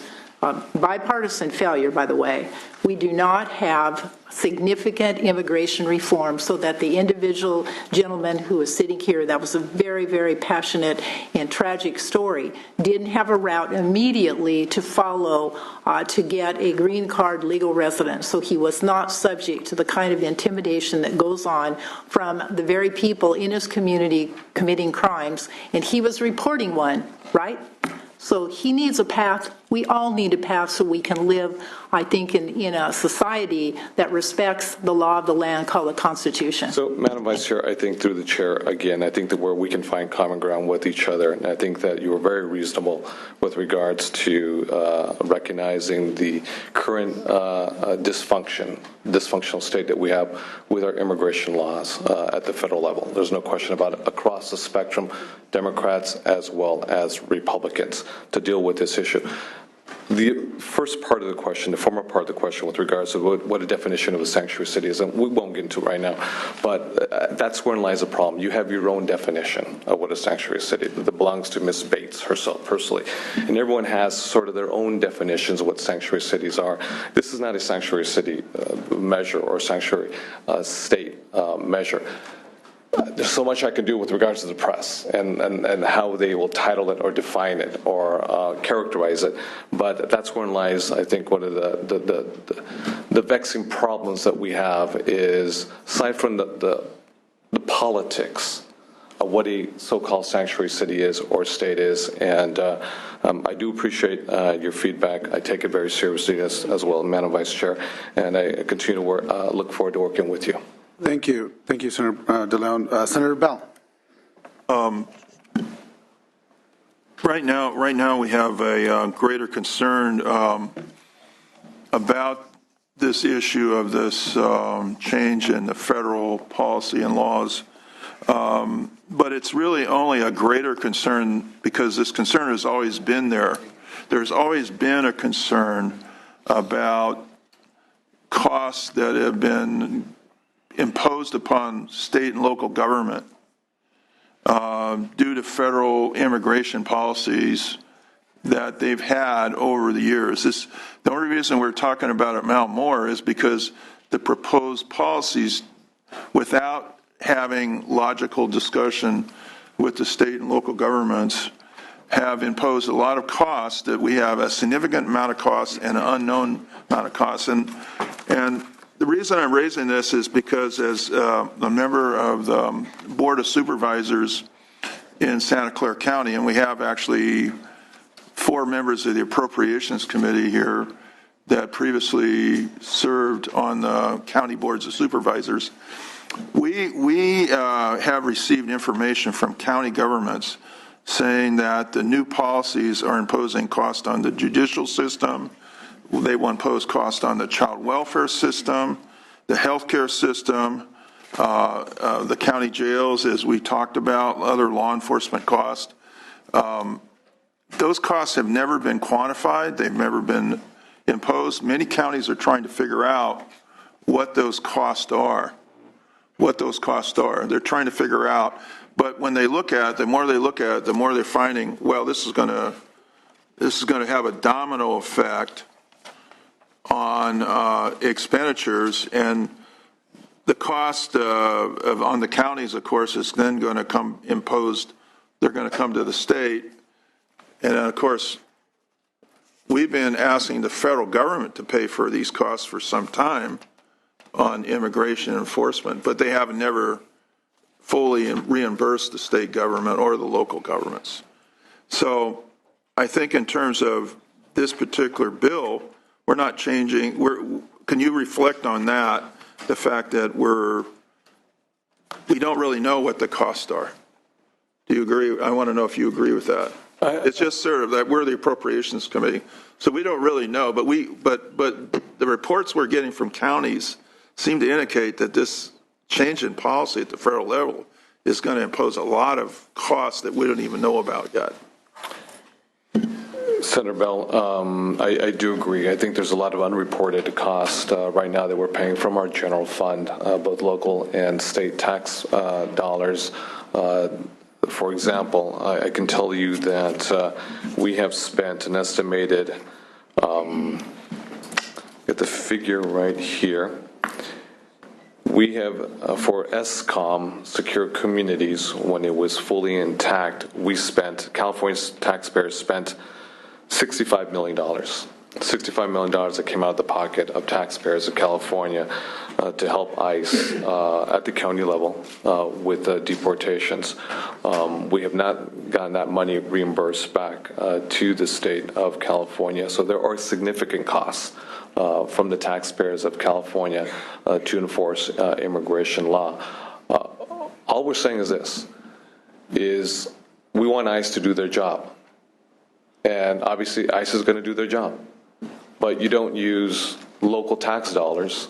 bipartisan failure, by the way, we do not have significant immigration reform so that the individual gentleman who is sitting here, that was a very, very passionate and tragic story, didn't have a route immediately to follow to get a green card legal residence. So he was not subject to the kind of intimidation that goes on from the very people in his community committing crimes. And he was reporting one, right? So he needs a path. We all need a path so we can live, I think, in a society that respects the law of the land called the Constitution. So, Madam Vice Chair, I think through the chair, again, I think that where we can find common ground with each other, and I think that you were very reasonable with regards to recognizing the current dysfunctional state that we have with our immigration laws at the federal level. There's no question about it across the spectrum, Democrats as well as Republicans, to deal with this issue. The first part of the question, the former part of the question with regards to what a definition of a sanctuary city is, and we won't get into it right now, but that's wherein lies the problem. You have your own definition of what a sanctuary city is that belongs to Ms. Bates herself personally, and everyone has sort of their own definitions of what sanctuary cities are. This is not a sanctuary city measure or a sanctuary state measure. There's so much I can do with regards to the press and how they will title it or define it or characterize it, but that's wherein lies, I think, one of the vexing problems that we have is, aside from the politics of what a so-called sanctuary city is or state is, and I do appreciate your feedback. I take it very seriously as well, Madam Vice Chair, and I continue to look forward to working with you. Thank you, Senator De León. Senator Bell. Right now we have a greater concern about this issue of this change in the federal policy and laws, but it's really only a greater concern because this concern has always been there. There's always been a concern about costs that have been imposed upon state and local government due to federal immigration policies that they've had over the years. The only reason we're talking about it now more is because the proposed policies, without having logical discussion with the state and local governments, have imposed a lot of costs, that we have a significant amount of costs and an unknown amount of costs. And the reason I'm raising this is because as a member of the Board of Supervisors in Santa Clara County, and we have actually 4 members of the Appropriations Committee here that previously served on the county boards of supervisors, we have received information from county governments saying that the new policies are imposing cost on the judicial system. They will impose cost on the child welfare system, the healthcare system, the county jails, as we talked about, other law enforcement costs. Those costs have never been quantified. They've never been imposed. Many counties are trying to figure out what those costs are. They're trying to figure out. But when they look at it, the more they look at it, the more they're finding, well, this is going to have a domino effect on expenditures, and the cost on the counties, of course, is then going to come imposed. They're going to come to the state, and of course, we've been asking the federal government to pay for these costs for some time on immigration enforcement, but they have never fully reimburse the state government or the local governments. So I think in terms of this particular bill, we're not changing. Can you reflect on that, the fact that we don't really know what the costs are? Do you agree? I want to know if you agree with that. It's just sort of that we're the Appropriations Committee, so we don't really know. But the reports we're getting from counties seem to indicate that this change in policy at the federal level is going to impose a lot of costs that we don't even know about yet. Senator Bell, I do agree. I think there's a lot of unreported costs right now that we're paying from our general fund, both local and state tax dollars. For example, I can tell you that we have spent an estimated, get the figure right here. We have, for SCOM, Secure Communities, when it was fully intact, California's taxpayers spent $65 million. $65 million that came out of the pocket of taxpayers of California to help ICE at the county level with deportations. We have not gotten that money reimbursed back to the state of California. So there are significant costs from the taxpayers of California to enforce immigration law. All we're saying is this, is we want ICE to do their job. And obviously ICE is going to do their job. But you don't use local tax dollars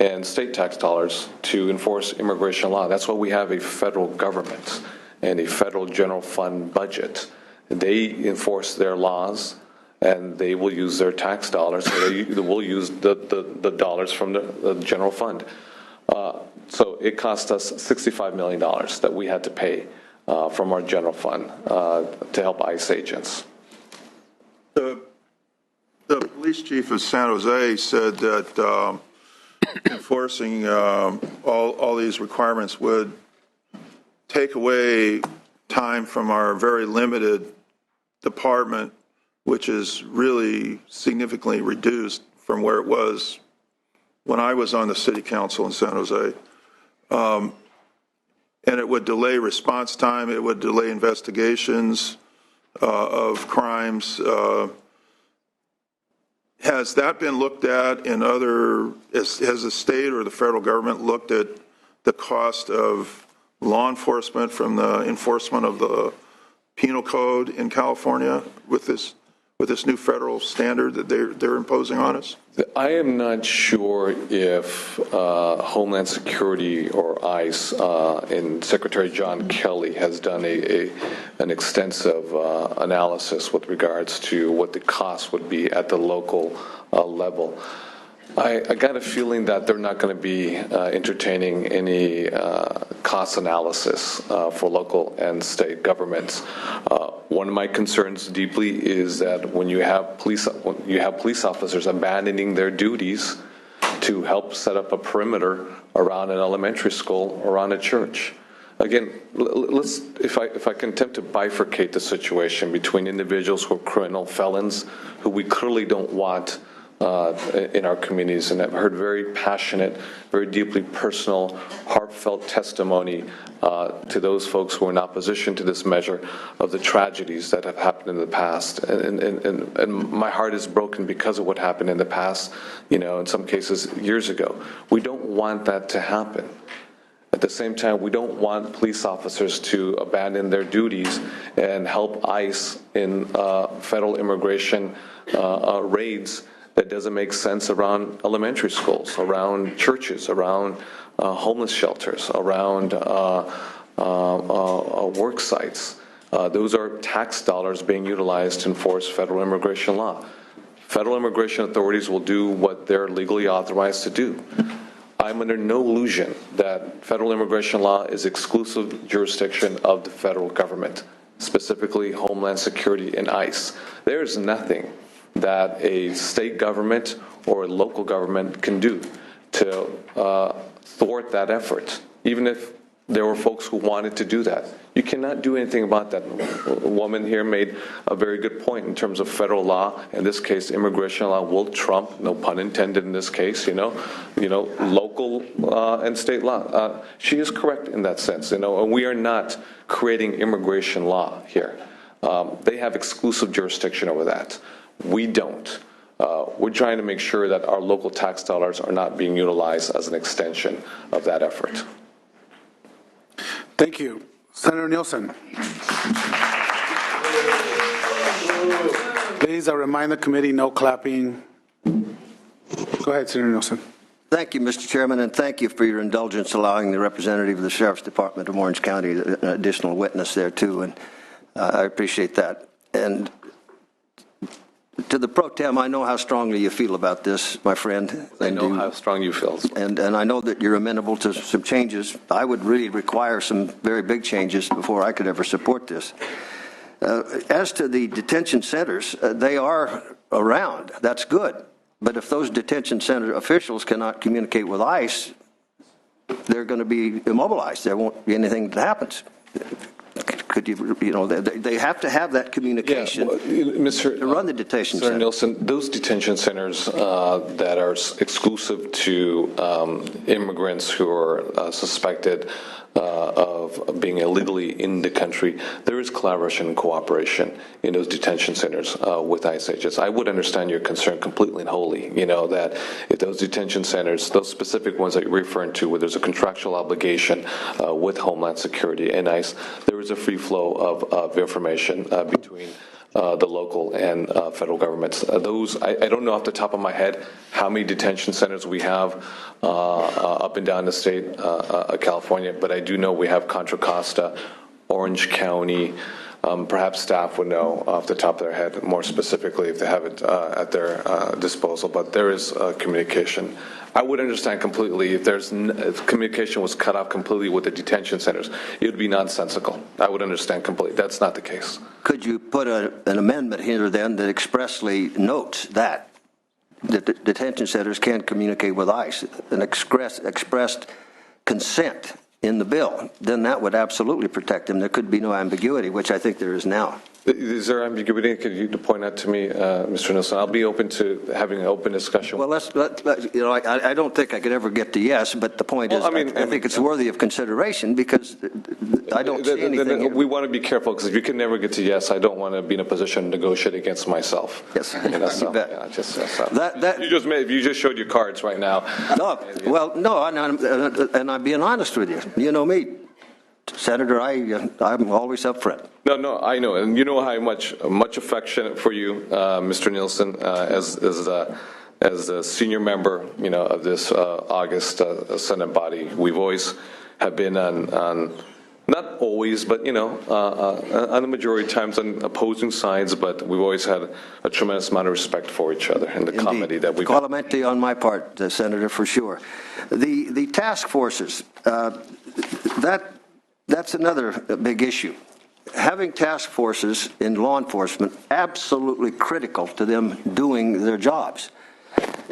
and state tax dollars to enforce immigration law. That's why we have a federal government and a federal general fund budget. They enforce their laws, and they will use their tax dollars, so they will use the dollars from the general fund. So it cost us $65 million that we had to pay from our general fund to help ICE agents. The police chief of San Jose said that enforcing all these requirements would take away time from our very limited department, which is really significantly reduced from where it was when I was on the city council in San Jose. And it would delay response time, it would delay investigations of crimes. Has that been looked at in other, has the state or the federal government looked at the cost of law enforcement from the enforcement of the penal code in California with this new federal standard that they're imposing on us? I am not sure if Homeland Security or ICE and Secretary John Kelly has done an extensive analysis with regards to what the cost would be at the local level. I got a feeling that they're not going to be entertaining any cost analysis for local and state governments. One of my concerns deeply is that when you have police officers abandoning their duties to help set up a perimeter around an elementary school, around a church. Again, if I can attempt to bifurcate the situation between individuals who are criminal felons, who we clearly don't want in our communities, and I've heard very passionate, very deeply personal, heartfelt testimony to those folks who are in opposition to this measure of the tragedies that have happened in the past. And my heart is broken because of what happened in the past, in some cases years ago. We don't want that to happen. At the same time, we don't want police officers to abandon their duties and help ICE in federal immigration raids that doesn't make sense around elementary schools, around churches, around homeless shelters, around work sites. Those are tax dollars being utilized to enforce federal immigration law. Federal immigration authorities will do what they're legally authorized to do. I'm under no illusion that federal immigration law is exclusive jurisdiction of the federal government, specifically Homeland Security and ICE. There is nothing that a state government or a local government can do to thwart that effort, even if there were folks who wanted to do that. You cannot do anything about that. A woman here made a very good point in terms of federal law. In this case, immigration law will trump, no pun intended in this case, local local and state law. She is correct in that sense. And we are not creating immigration law here. They have exclusive jurisdiction over that. We don't. We're trying to make sure that our local tax dollars are not being utilized as an extension of that effort. Thank you. Senator Nielsen. Please, I remind the committee, no clapping. Go ahead, Senator Nielsen. Thank you, Mr. Chairman, and thank you for your indulgence allowing the representative of the Sheriff's Department of Orange County an additional witness there, too, and I appreciate that. And to the pro tem, I know how strongly you feel about this, my friend. I know how strong you feel. And I know that you're amenable to some changes. I would really require some very big changes before I could ever support this. As to the detention centers, they are around. That's good. But if those detention center officials cannot communicate with ICE, they're going to be immobilized. There won't be anything that happens. Could you, they have to have that communication to run the detention center. Nielsen, those detention centers that are exclusive to immigrants who are suspected of being illegally in the country, there is collaboration and cooperation in those detention centers with ICE agents. I would understand your concern completely and wholly, that if those detention centers, those specific ones that you're referring to, where there's a contractual obligation with Homeland Security and ICE, there is a free flow of information between the local and federal governments. Those, I don't know off the top of my head how many detention centers we have up and down the state of California, but I do know we have Contra Costa, Orange County. Perhaps staff would know off the top of their head more specifically if they have it at their disposal, but there is communication. I would understand completely if communication was cut off completely with the detention centers. It would be nonsensical. I would understand completely. That's not the case. Could you put an amendment here then that expressly notes that the detention centers can communicate with ICE and expressed consent in the bill? Then that would absolutely protect them. There could be no ambiguity, which I think there is now. Is there ambiguity? Could you point that to me, Mr. Nielsen? I'll be open to having an open discussion. Well, I don't think I could ever get to yes, but the point is, I think it's worthy of consideration because I don't see anything here. We want to be careful because if you can never get to yes, I don't want to be in a position to negotiate agaagainst myself. Yes, you bet. You just showed your cards right now. No, well, no, and I'm being honest with you. You know me. Senator, I'm always up front. No, I know, and you know how much affection for you, Mr. Nielsen, as a senior member, of this August Senate body. We've always have been on not always, but on the majority of times on opposing sides, but we've always had a tremendous amount of respect for each other and the comedy that we've. Complimentary on my part, Senator, for sure. The task forces, that's another big issue. Having task forces in law enforcement, absolutely critical to them doing their jobs.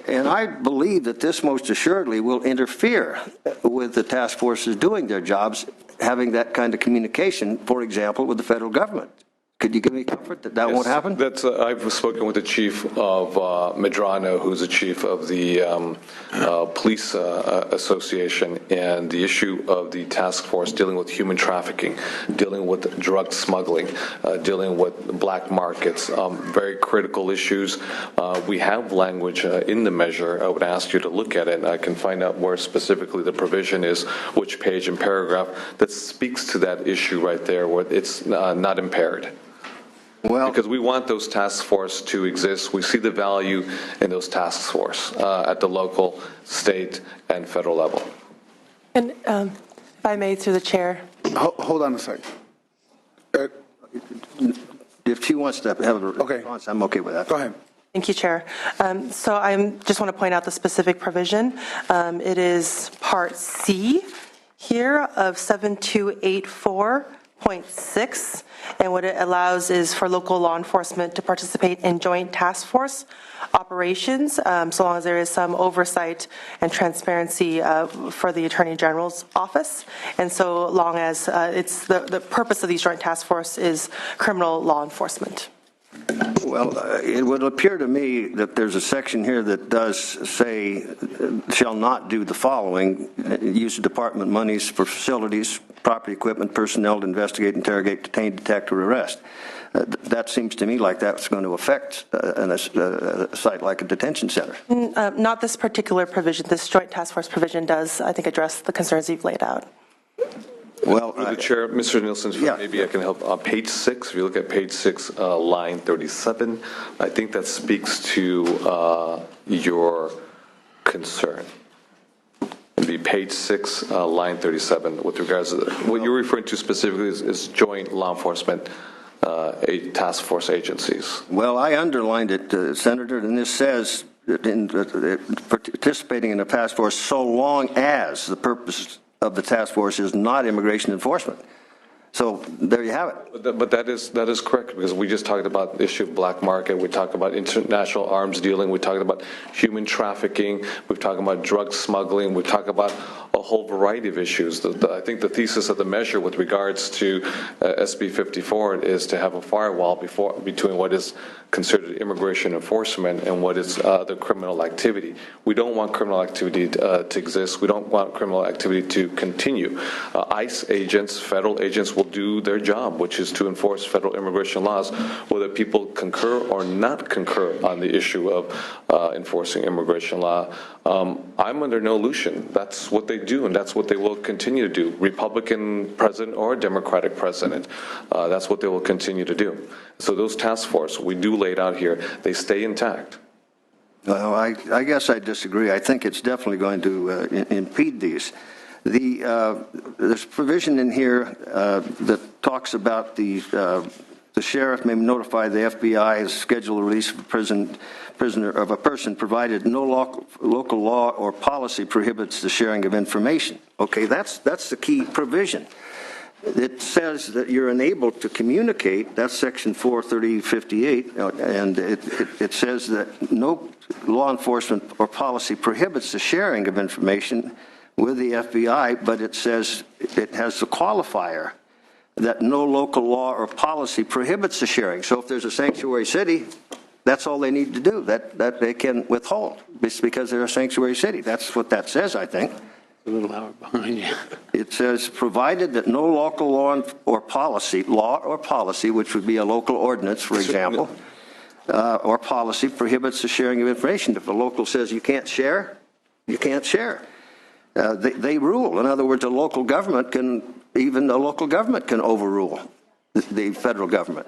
And I believe that this most assuredly will interfere with the task forces doing their jobs, having that kind of communication, for example, with the federal government. Could you give me comfort that that won't happen? I've spoken with the chief of Medrano, who's the chief of the police association, and the issue of the task force dealing with human trafficking, dealing with drug smuggling, dealing with black markets, very critical issues. We have language in the measure. I would ask you to look at it. I can find out where specifically the provision is, which page and paragraph, that speaks to that issue right there, where it's not impaired. Well, because we want those task force to exist. We see the value in those task force at the local, state, and federal level. And if I may, through the chair. Hold on a second. If she wants to have a response, I'm okay with that. Go ahead. Thank you, Chair. So I just want to point out the specific provision. It is Part C here of 7284.6, and what it allows is for local law enforcement to participate in joint task force operations, so long as there is some oversight and transparency for the Attorney General's office, and so long as it's the purpose of these joint task force is criminal law enforcement. Well, it would appear to me that there's a section here that does say shall not do the following: use of department monies for facilities, property, equipment, personnel to investigate, interrogate, detain, detect, or arrest. That seems to me like that's going to affect a site like a detention center. Not this particular provision. This joint task force provision does, I think, address the concerns you've laid out. Well, through the chair, Mr. Nielsen, maybe I can help. On page 6, if you look at page 6, line 37, I think that speaks to your concern. The page 6, line 37, with regards to what you're referring to specifically is joint law enforcement task force agencies. Well, I underlined it, Senator, and this says in participating in a task force so long as the purpose of the task force is not immigration enforcement. So there you have it. But that is correct, because we just talked about the issue of black market. We talked about international arms dealing. We talked about human trafficking. We've talked about drug smuggling. We talked about a whole variety of issues. I think the thesis of the measure with regards to SB 54 is to have a firewall between what is considered immigration enforcement and what is the criminal activity. We don't want criminal activity to exist. We don't want criminal activity to continue. ICE agents, federal agents, will do their job, which is to enforce federal immigration laws, whether people concur or not concur on the issue of enforcing immigration law. I'm under no illusion. That's what they do, and that's what they will continue to do. Republican president or Democratic president, that's what they will continue to do. So those task force, we do lay it out here, they stay intact. Well, I guess I disagree. I think it's definitely going to impede these. There's provision in here that talks about the sheriff may notify the FBI as schedule release of a prisoner of a person provided no local law or policy prohibits the sharing of information. Okay, that's the key provision. It says that you're enabled to communicate. That's section 43058, and it says that no law enforcement or policy prohibits the sharing of information with the FBI, but it says it has the qualifier that no local law or policy prohibits the sharing. So if there's a sanctuary city, that's all they need to do, that they can withhold, because they're a sanctuary city. That's what that says, I think. A little hour behind you. It says, provided that no local law or policy, which would be a local ordinance, for example, or policy prohibits the sharing of information. If a local says you can't share, you can't share. They rule. In other words, a local government can overrule the federal government,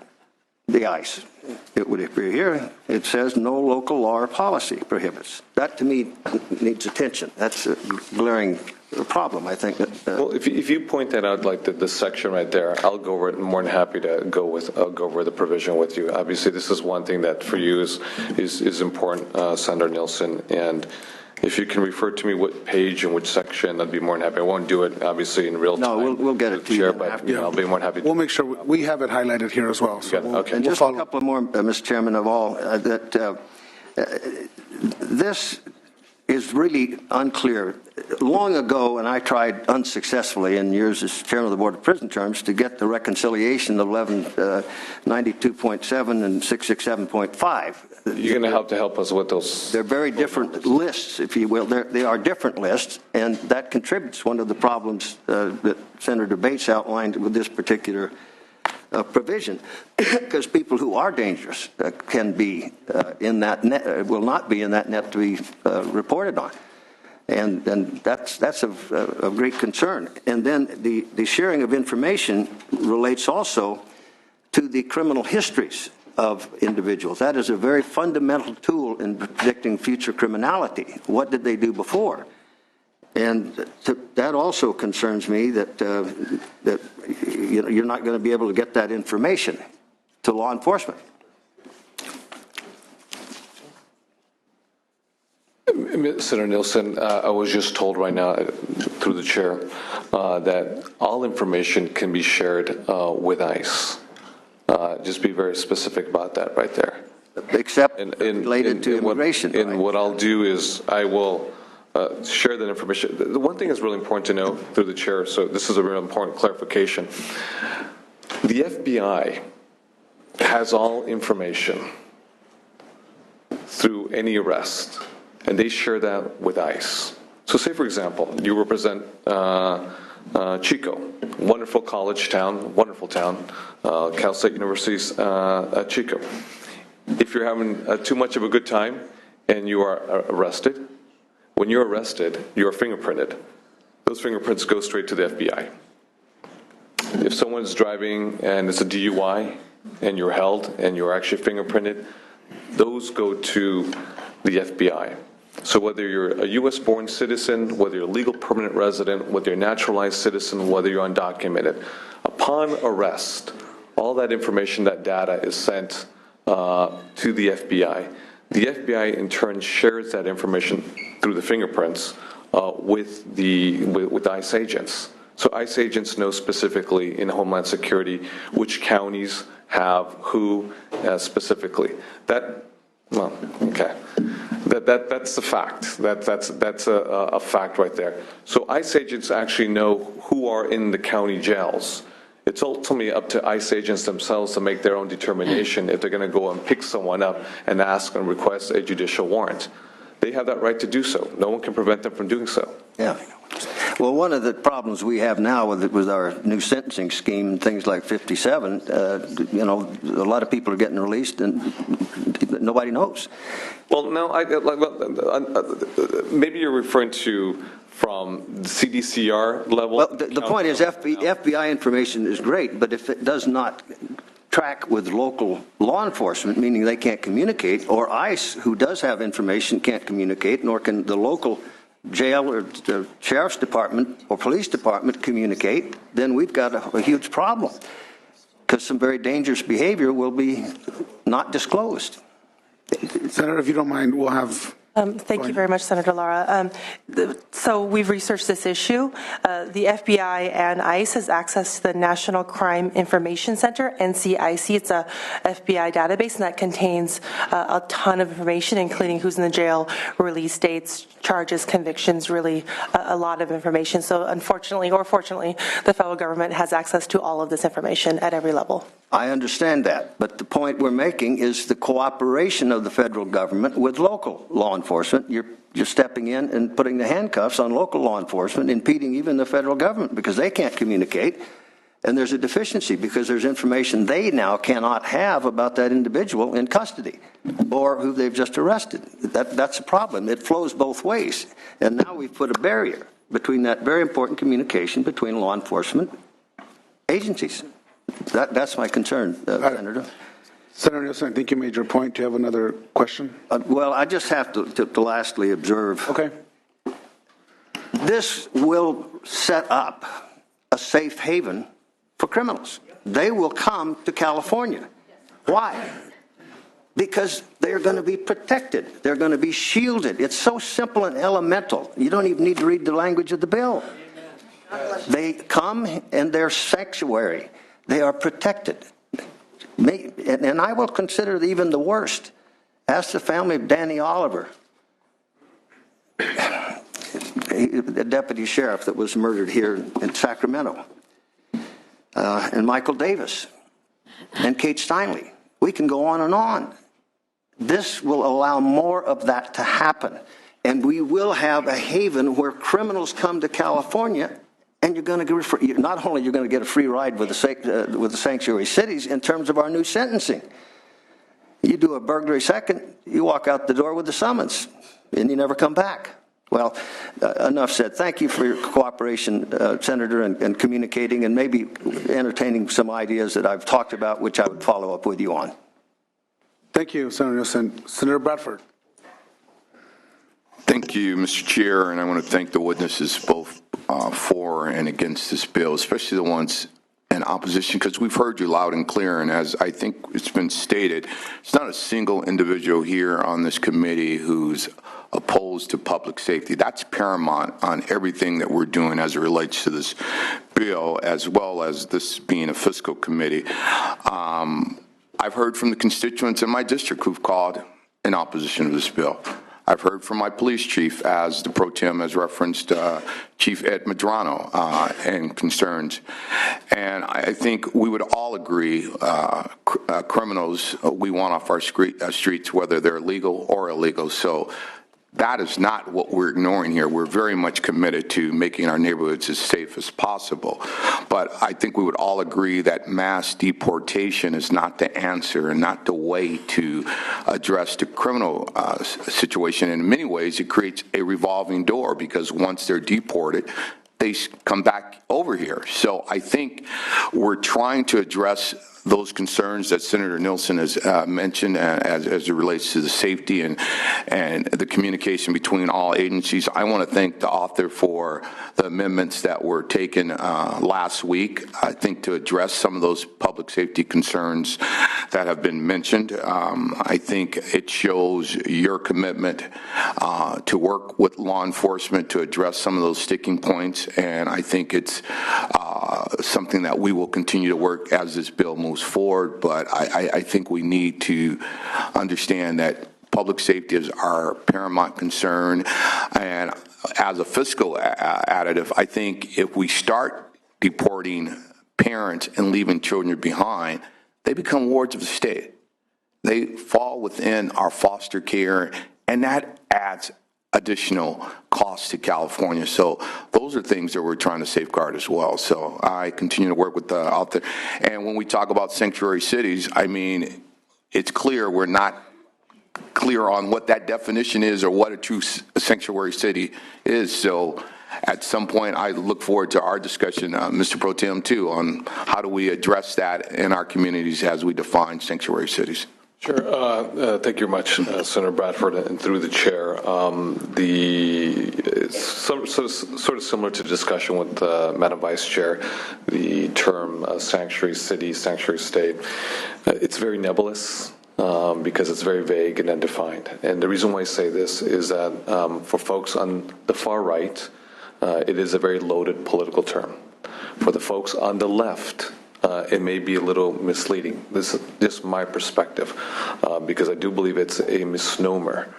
the ICE. It would appear here, it says no local law or policy prohibits. That, to me, needs attention. That's a glaring problem, I think. Well, if you point that out, like the section right there, I'll go over it. I'm more than happy to go over the provision with you. Obviously, this is one thing that for you is important, Senator Nielsen, and if you can refer to me what page and which section, I'd be more than happy. I won't do it, obviously, in real time. No, we'll get it to you. But I'll be more than happy. We'll make sure we have it highlighted here as well. So okay. And just a couple more, Mr. Chairman, of all, this is really unclear. Long ago, and I tried unsuccessfully in years as chairman of the Board of Prison Terms to get the reconciliation of 1192.7 and 667.5. You're going to help us with those. They're very different lists, if you will. They are different lists, and that contributes one of the problems that Senator Bates outlined with this particular provision, because people who are dangerous can be in that net, will not be in that net to be reported on. And that's of great concern. And then the sharing of information relates also to the criminal histories of individuals. That is a very fundamental tool in predicting future criminality. What did they do before? And that also concerns me that you're not going to be able to get that information to law enforcement. Senator Nielsen, I was just told right now through the chair that all information can be shared with ICE. Just be very specific about that right there. Except related to immigration. And what I'll do is I will share that information. The one thing that's really important to know through the chair, so this is a really important clarification. The FBI has all information through any arrest, and they share that with ICE. So say, for example, you represent Chico, wonderful college town, wonderful town, Cal State University's Chico. If you're having too much of a good time and you are arrested, when you're arrested, you're fingerprinted. Those fingerprints go straight to the FBI. If someone's driving and it's a DUI and you're held and you're actually fingerprinted, those go to the FBI. So whether you're a U.S.-born citizen, whether you're a legal permanent resident, whether you're a naturalized citizen, whether you're undocumented, upon arrest, all that information, that data is sent to the FBI. The FBI in turn shares that information through the fingerprints with ICE agents. So ICE agents know specifically in Homeland Security which counties have who specifically. That's a fact. That's a fact right there. So ICE agents actually know who are in the county jails. It's ultimately up to ICE agents themselves to make their own determination if they're going to go and pick someone up and ask and request a judicial warrant. They have that right to do so. No one can prevent them from doing so. Yeah. Well, one of the problems we have now with our new sentencing scheme and things like 57, a lot of people are getting released and nobody knows. Well, no, maybe you're referring to from the CDCR level. Well, the point is FBI information is great, but if it does not track with local law enforcement, meaning they can't communicate, or ICE, who does have information, can't communicate, nor can the local jail or the sheriff's department or police department communicate, then we've got a huge problem, because some very dangerous behavior will be not disclosed. Senator, if you don't mind, we'll have... Thank you very much, Senator Lara. So we've researched this issue. The FBI and ICE has access to the National Crime Information Center, NCIC. It's a FBI database, and that contains a ton of information, including who's in the jail, release dates, charges, convictions, really a lot of information. So unfortunately, or fortunately, the federal government has access to all of this information at every level. I understand that, but the point we're making is the cooperation of the federal government with local law enforcement. You're stepping in and putting the handcuffs on local law enforcement, impeding even the federal government because they can't communicate, and there's a deficiency because there's information they now cannot have about that individual in custody or who they've just arrested. That's a problem. It flows both ways, and now we've put a barrier between that very important communication between law enforcement agencies. That's my concern, Senator. Senator Nielsen, I think you made your point. Do you have another question? Well, I just have to lastly observe. Okay. This will set up a safe haven for criminals. They will come to California. Why? Because they're going to be protected. They're going to be shielded. It's so simple and elemental. You don't even need to read the language of the bill. They come in their sanctuary. They are protected. And I will consider even the worst. Ask the family of Danny Oliver, the deputy sheriff that was murdered here in Sacramento, and Michael Davis, and Kate Steinle. We can go on and on. This will allow more of that to happen. And we will have a haven where criminals come to California, and you're going to not only you're going to get a free ride with the sanctuary cities in terms of our new sentencing. You do a burglary second, you walk out the door with the summons, and you never come back. Well, enough said. Thank you for your cooperation, Senator, and communicating and maybe entertaining some ideas that I've talked about, which I would follow up with you on. Thank you, Senator Nielsen. Senator Bradford. Thank you, Mr. Chair, and I want to thank the witnesses both for and against this bill, especially the ones in opposition, because we've heard you loud and clear, and as I think it's been stated, it's not a single individual here on this committee who's opposed to public safety. That's paramount on everything that we're doing as it relates to this bill, as well as this being a fiscal committee. I've heard from the constituents in my district who've called in opposition to this bill. I've heard from my police chief, as the pro tem has referenced, Chief Ed Medrano, and concerns. And I think we would all agree, criminals we want off our streets, whether they're legal or illegal. So that is not what we're ignoring here. We're very much committed to making our neighborhoods as safe as possible. But I think we would all agree that mass deportation is not the answer and not the way to address the criminal situation. In many ways, it creates a revolving door, because once they're deported, they come back over here. So I think we're trying to address those concerns that Senator Nielsen has mentioned as it relates to the safety and the communication between all agencies. I want to thank the author for the amendments that were taken last week, I think, to address some of those public safety concerns that have been mentioned. I think it shows your commitment to work with law enforcement to address some of those sticking points, and I think it's something that we will continue to work as this bill moves forward. But I think we need to understand that public safety is our paramount concern. And as a fiscal additive, I think if we start deporting parents and leaving children behind, they become wards of the state. They fall within our foster care, and that adds additional costs to California. So those are things that we're trying to safeguard as well. So I continue to work with the author. And when we talk about sanctuary cities, I mean, it's clear we're not clear on what that definition is or what a true sanctuary city is. So at some point, I look forward to our discussion, Mr. Pro Tem, too, on how do we address that in our communities as we define sanctuary cities. Sure. Thank you very much, Senator Bradford, and through the chair. Sort of similar to the discussion with Madam Vice Chair, the term sanctuary city, sanctuary state, it's very nebulous because it's very vague and undefined. And the reason why I say this is that for folks on the far right, it is a very loaded political term. For the folks on the left, it may be a little misleading. This is just my perspective, because I do believe it's a misnomer.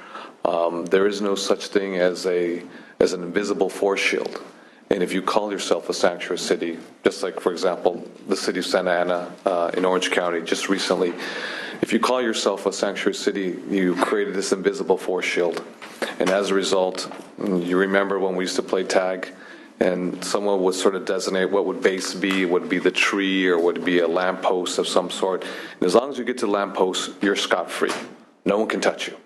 There is no such thing as an invisible force shield. And if you call yourself a sanctuary city, just like, for example, the city of Santa Ana in Orange County just recently, if you call yourself a sanctuary city, you created this invisible force shield. And as a result, you remember when we used to play tag, and someone would sort of designate what would base be, would be the tree, or would be a lamppost of some sort. And as long as you get to the lamppost, you're scot-free. No one can touch you.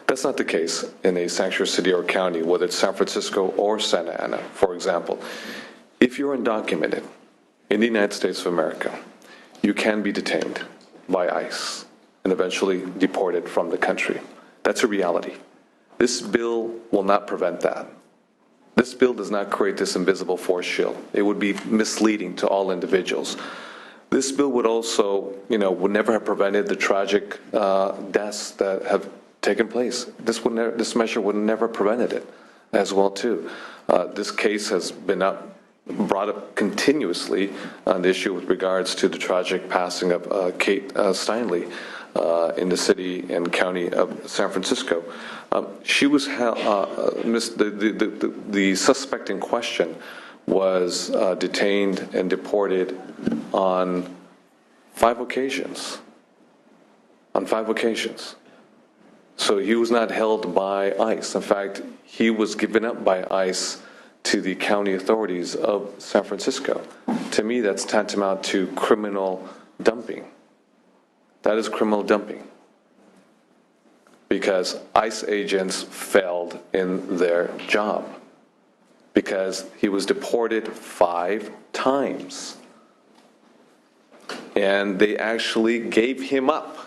That's not the case in a sanctuary city or county, whether it's San Francisco or Santa Ana, for example. If you're undocumented in the United States of America, you can be detained by ICE and eventually deported from the country. That's a reality. This bill will not prevent that. This bill does not create this invisible force shield. It would be misleading to all individuals. This bill would also, would never have prevented the tragic deaths that have taken place. This measure would never have prevented it as well, too. This case has been brought up continuously on the issue with regards to the tragic passing of Kate Steinle in the city and county of San Francisco. She was the suspect in question was detained and deported on 5 occasions. On 5 occasions. So he was not held by ICE. In fact, he was given up by ICE to the county authorities of San Francisco. To me, that's tantamount to criminal dumping. That is criminal dumping. Because ICE agents failed in their job. Because he was deported 5 times. And they actually gave him up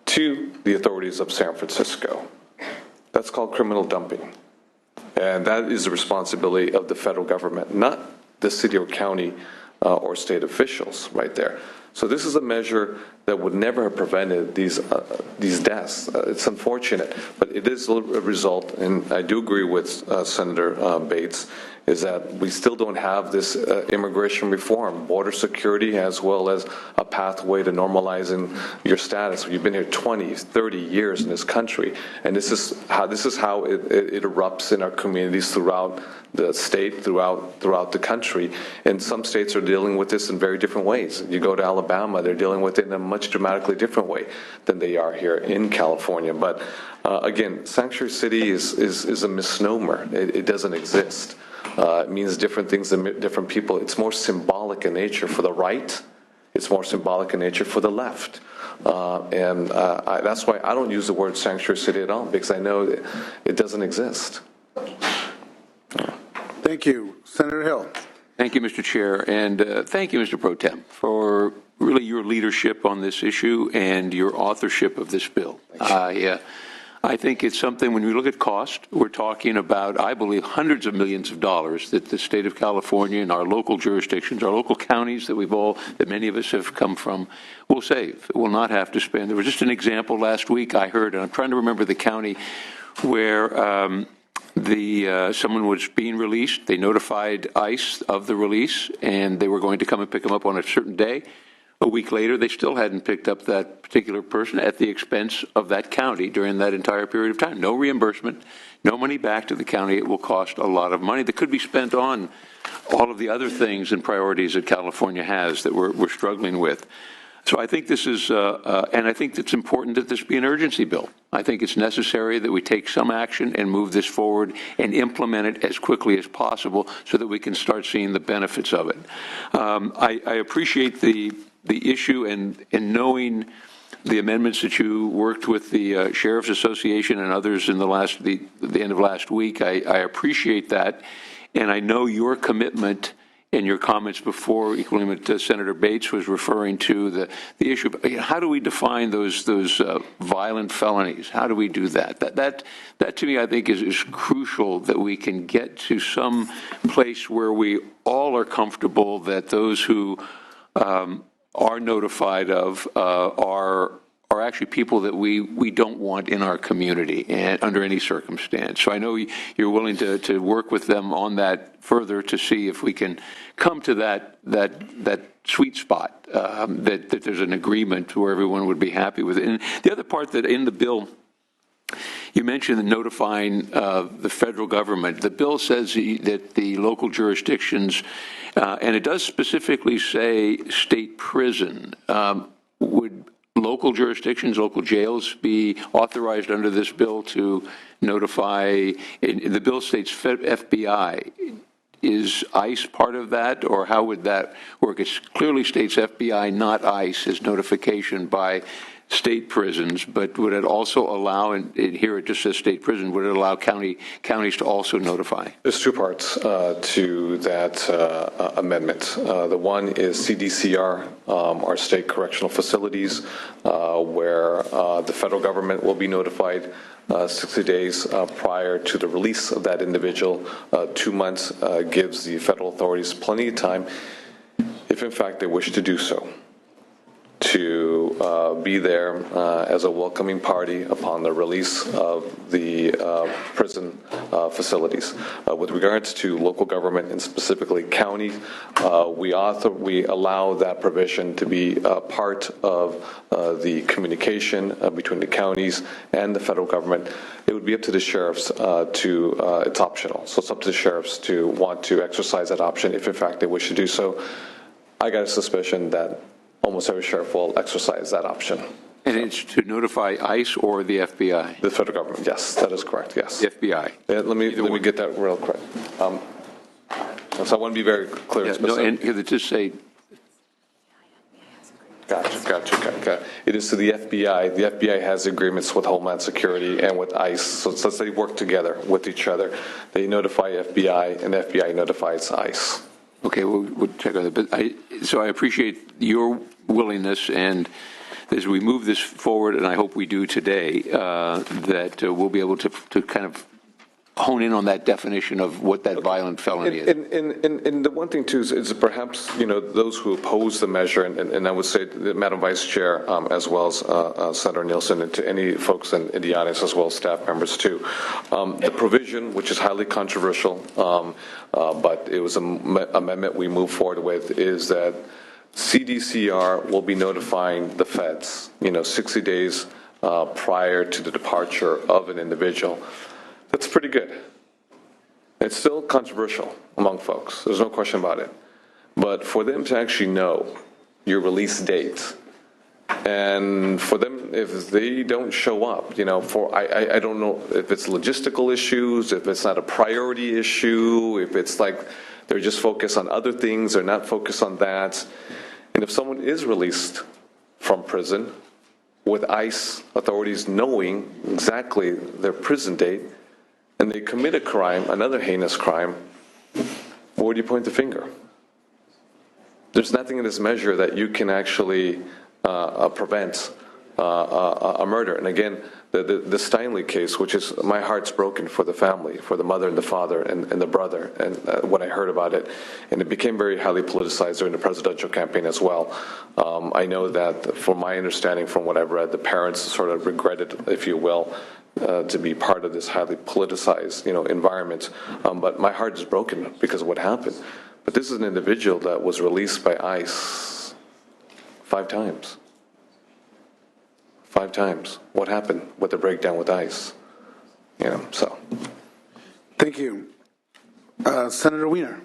to the authorities of San Francisco. That's called criminal dumping. And that is the responsibility of the federal government, not the city or county or state officials right there. So this is a measure that would never have prevented these deaths. It's unfortunate, but it is a result, and I do agree with Senator Bates, is that we still don't have this immigration reform, border security, as well as a pathway to normalizing your status. You've been here 20, 30 years in this country, and this is how it erupts in our communities throughout the state, throughout the country. And some states are dealing with this in very different ways. You go to Alabama, they're dealing with it in a much dramatically different way than they are here in California. But again, sanctuary city is a misnomer. It doesn't exist. It means different things to different people. It's more symbolic in nature for the right. It's more symbolic in nature for the left. That's why I don't use the word sanctuary city at all, because I know it doesn't exist. Thank you. Senator Hill. Thank you, Mr. Chair, and thank you, Mr. Pro Tem, for really your leadership on this issue and your authorship of this bill. I think it's something, when we look at cost, we're talking about, I believe, hundreds of millions of dollars that the state of California and our local jurisdictions, our local counties that many of us have come from, will save, will not have to spend. There was just an example last week I heard, and I'm trying to remember the county, where someone was being released. They notified ICE of the release, and they were going to come and pick them up on a certain day. A week later, they still hadn't picked up that particular person at the expense of that county during that entire period of time. No reimbursement, no money back to the county. It will cost a lot of money that could be spent on all of the other things and priorities that California has that we're struggling with. So I think this is, and I think it's important that this be an urgency bill. I think it's necessary that we take some action and move this forward and implement it as quickly as possible so that we can start seeing the benefits of it. I appreciate the issue and knowing the amendments that you worked with the Sheriff's Association and others in the end of last week. I appreciate that, and I know your commitment in your comments before, equally what Senator Bates was referring to, the issue of how do we define those violent felonies? How do we do that? That to me, I think, is crucial, that we can get to some place where we all are comfortable that those who are notified of are actually people that we don't want in our community and under any circumstance. So I know you're willing to work with them on that further to see if we can come to that sweet spot, that there's an agreement where everyone would be happy with it. And the other part that in the bill, you mentioned notifying the federal government. The bill says that the local jurisdictions, and it does specifically say state prison, would local jurisdictions, local jails be authorized under this bill to notify? The bill states FBI. Is ICE part of that, or how would that work? It clearly states FBI, not ICE, as notification by state prisons, but would it also allow, and here it just says state prison, would it allow counties to also notify? There's two parts to that amendment. The one is CDCR, our state correctional facilities, where the federal government will be notified 60 days prior to the release of that individual. 2 months gives the federal authorities plenty of time, if in fact they wish to do so, to be there as a welcoming party upon the release of the prison facilities. With regards to local government and specifically counties, we allow that provision to be part of the communication between the counties and the federal government. It would be up to the sheriffs it's optional. So it's up to the sheriffs to want to exercise that option if in fact they wish to do so. I got a suspicion that almost every sheriff will exercise that option. And it's to notify ICE or the FBI? The federal government, yes, that is correct, yes. The FBI. Let me get that real quick. So I want to be very clear and specific. No, and could it just say? Gotcha. It is to the FBI. The FBI has agreements with Homeland Security and with ICE, so they work together with each other. They notify FBI, and the FBI notifies ICE. Okay, we'll check on that. But so I appreciate your willingness, and as we move this forward, and I hope we do today, that we'll be able to kind of hone in on that definition of what that violent felony is. And the one thing too is perhaps, those who oppose the measure, and I would say Madam Vice Chair, as well as Senator Nielsen, and to any folks in the audience, as well as staff members too. The provision, which is highly controversial, but it was an amendment we moved forward with, is that CDCR will be notifying the feds, 60 days prior to the departure of an individual. That's pretty good. It's still controversial among folks. There's no question about it. But for them to actually know your release date, and for them, if they don't show up, I don't know if it's logistical issues, if it's not a priority issue, if it's like they're just focused on other things, they're not focused on that. And if someone is released from prison with ICE authorities knowing exactly their prison date, and they commit a crime, another heinous crime, where do you point the finger? There's nothing in this measure that you can actually prevent a murder. And again, the Steinle case, which is, my heart's broken for the family, for the mother and the father and the brother, and what I heard about it. And it became very highly politicized during the presidential campaign as well. I know that, from my understanding, from what I've read, the parents sort of regretted, if you will, to be part of this highly politicized, environment. But my heart is broken because of what happened. But this is an individual that was released by ICE 5 times. 5 times. What happened with the breakdown with ICE? So. Thank you. Senator Wiener.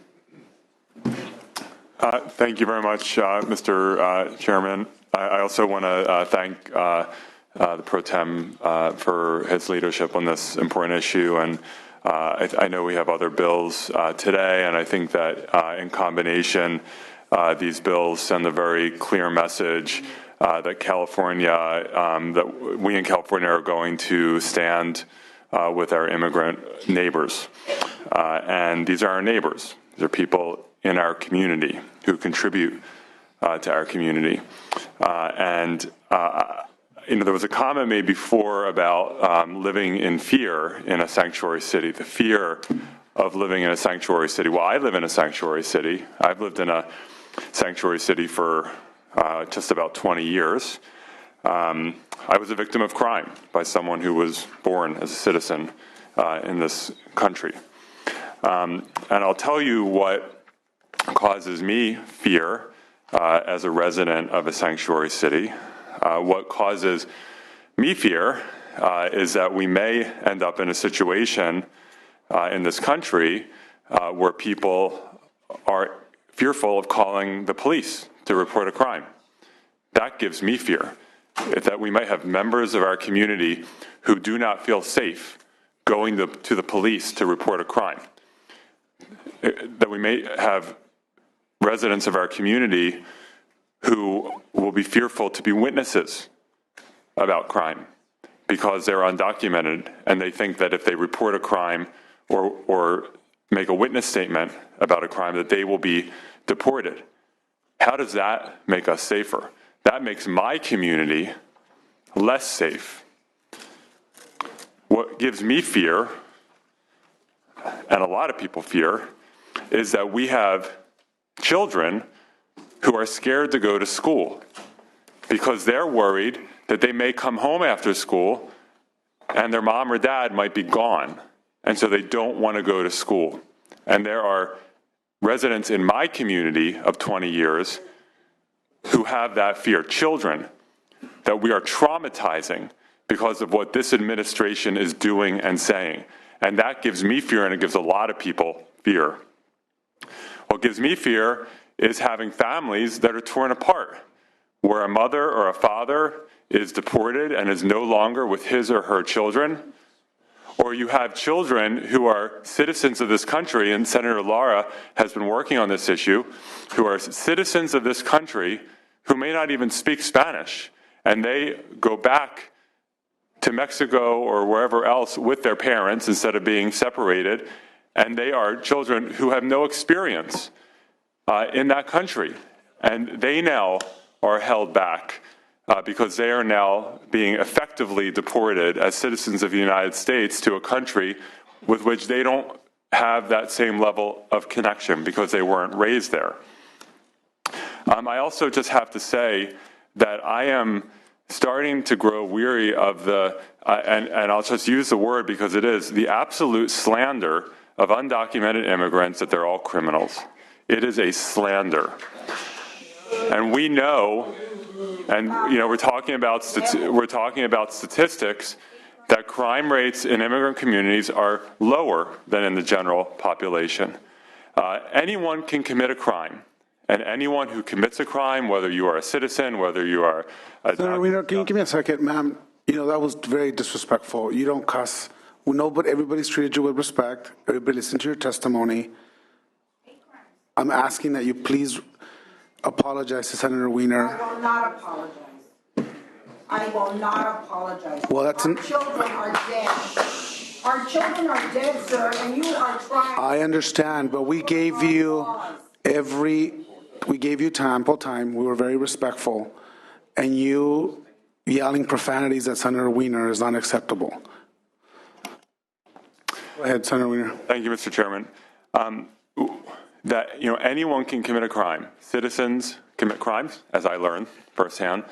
Thank you very much, Mr. Chairman. I also want to thank the Pro Tem for his leadership on this important issue, and I know we have other bills today, and I think that in combination, these bills send a very clear message that California, that we in California are going to stand with our immigrant neighbors. And these are our neighbors. These are people in our community who contribute to our community. There was a comment made before about living in fear in a sanctuary city, the fear of living in a sanctuary city. Well, I live in a sanctuary city. I've lived in a sanctuary city for just about 20 years. I was a victim of crime by someone who was born as a citizen in this country. And I'll tell you what causes me fear as a resident of a sanctuary city. What causes me fear is that we may end up in a situation in this country where people are fearful of calling the police to report a crime. That gives me fear, that we might have members of our community who do not feel safe going to the police to report a crime. That we may have residents of our community who will be fearful to be witnesses about crime because they're undocumented and they think that if they report a crime or make a witness statement about a crime that they will be deported. How does that make us safer? That makes my community less safe. What gives me fear, and a lot of people fear, is that we have children who are scared to go to school because they're worried that they may come home after school and their mom or dad might be gone, and so they don't want to go to school. And there are residents in my community of 20 years who have that fear, children that we are traumatizing because of what this administration is doing and saying. And that gives me fear, and it gives a lot of people fear. What gives me fear is having families that are torn apart, where a mother or a father is deported and is no longer with his or her children, or you have children who are citizens of this country, and Senator Lara has been working on this issue, who are citizens of this country who may not even speak Spanish, and they go back to Mexico or wherever else with their parents instead of being separated, and they are children who have no experience in that country, and they now are held back because they are now being effectively deported as citizens of the United States to a country with which they don't have that same level of connection because they weren't raised there. I also just have to say that I am starting to grow weary of the, and I'll just use the word because it is, the absolute slander of undocumented immigrants that they're all criminals. It is a slander. And we know, and we're talking about statistics, that crime rates in immigrant communities are lower than in the general population. Anyone can commit a crime. And anyone who commits a crime, whether you are a citizen, whether you are a... Senator Wiener, can you give me a second, ma'am? That was very disrespectful. You don't cuss. We know, but everybody's treated you with respect. Everybody listened to your testimony. I'm asking that you please apologize to Senator Wiener. I will not apologize. I will not apologize. Well, that's... Our children are dead. Our children are dead, sir, and you are trying... I understand, but we gave you ample time. We were very respectful. And you yelling profanities at Senator Wiener is unacceptable. Go ahead, Senator Wiener. Thank you, Mr. Chairman. That anyone can commit a crime. Citizens commit crimes, as I learned firsthand.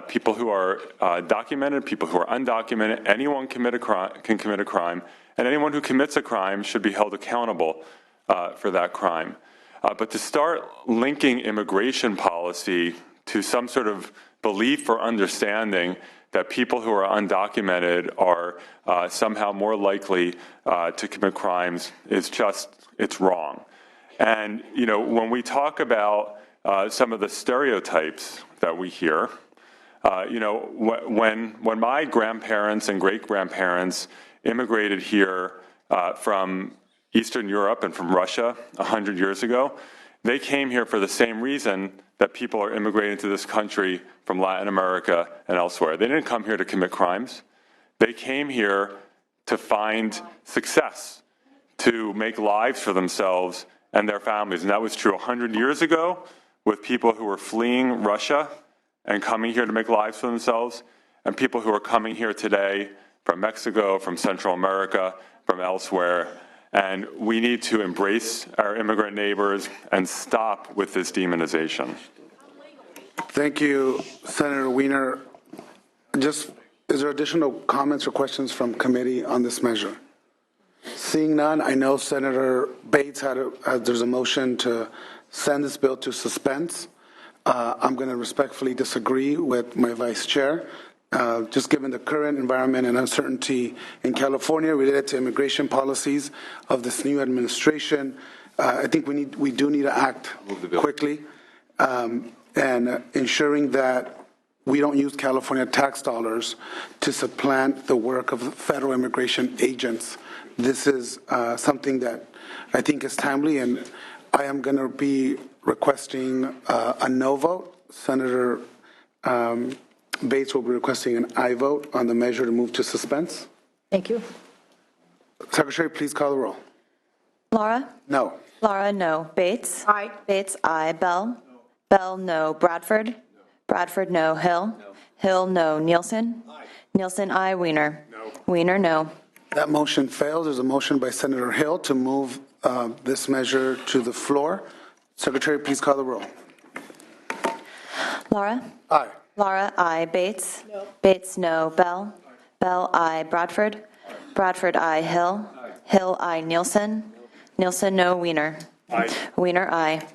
People who are documented, people who are undocumented, anyone can commit a crime, and anyone who commits a crime should be held accountable for that crime. But to start linking immigration policy to some sort of belief or understanding that people who are undocumented are somehow more likely to commit crimes is it's wrong. And, when we talk about some of the stereotypes that we hear, when my grandparents and great-grandparents immigrated here from Eastern Europe and from Russia 100 years ago, they came here for the same reason that people are immigrating to this country from Latin America and elsewhere. They didn't come here to commit crimes. They came here to find success, to make lives for themselves and their families. And that was true 100 years ago with people who were fleeing Russia and coming here to make lives for themselves, and people who are coming here today from Mexico, from Central America, from elsewhere. And we need to embrace our immigrant neighbors and stop with this demonization. Thank you, Senator Wiener. Is there additional comments or questions from committee on this measure? Seeing none, I know Senator Bates there's a motion to send this bill to suspense. I'm going to respectfully disagree with my vice chair. Just given the current environment and uncertainty in California related to immigration policies of this new administration, I think we do need to act quickly and ensuring that we don't use California tax dollars to supplant the work of federal immigration agents. This is something that I think is timely, and I am going to be requesting a no vote. Senator Bates will be requesting an aye vote on the measure to move to suspense. Thank you. Secretary, please call the roll. Laura? No. Laura, no. Bates? Aye. Bates, aye. Bell? No. Bell, no. Bradford? No. Bradford, no. Hill? No. Hill, no. Nielsen? Aye. Nielsen, aye. Wiener? No. Wiener, no. That motion fails. There's a motion by Senator Hill to move this measure to the floor. Secretary, please call the roll. Laura? Aye. Laura, aye. Bates? No. Bates, no. Bell? Aye. Bell, aye. Bradford? Aye. Bradford, aye. Hill? Aye. Hill, aye. Nielsen? No. Nielsen, no. Wiener? Aye. Wiener, aye.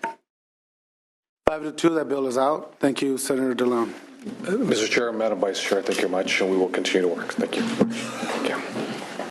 5-2, that bill is out. Thank you, Senator De León. Mr. Chair, Madam Vice Chair, thank you very much, and we will continue to work. Thank you. Thank you.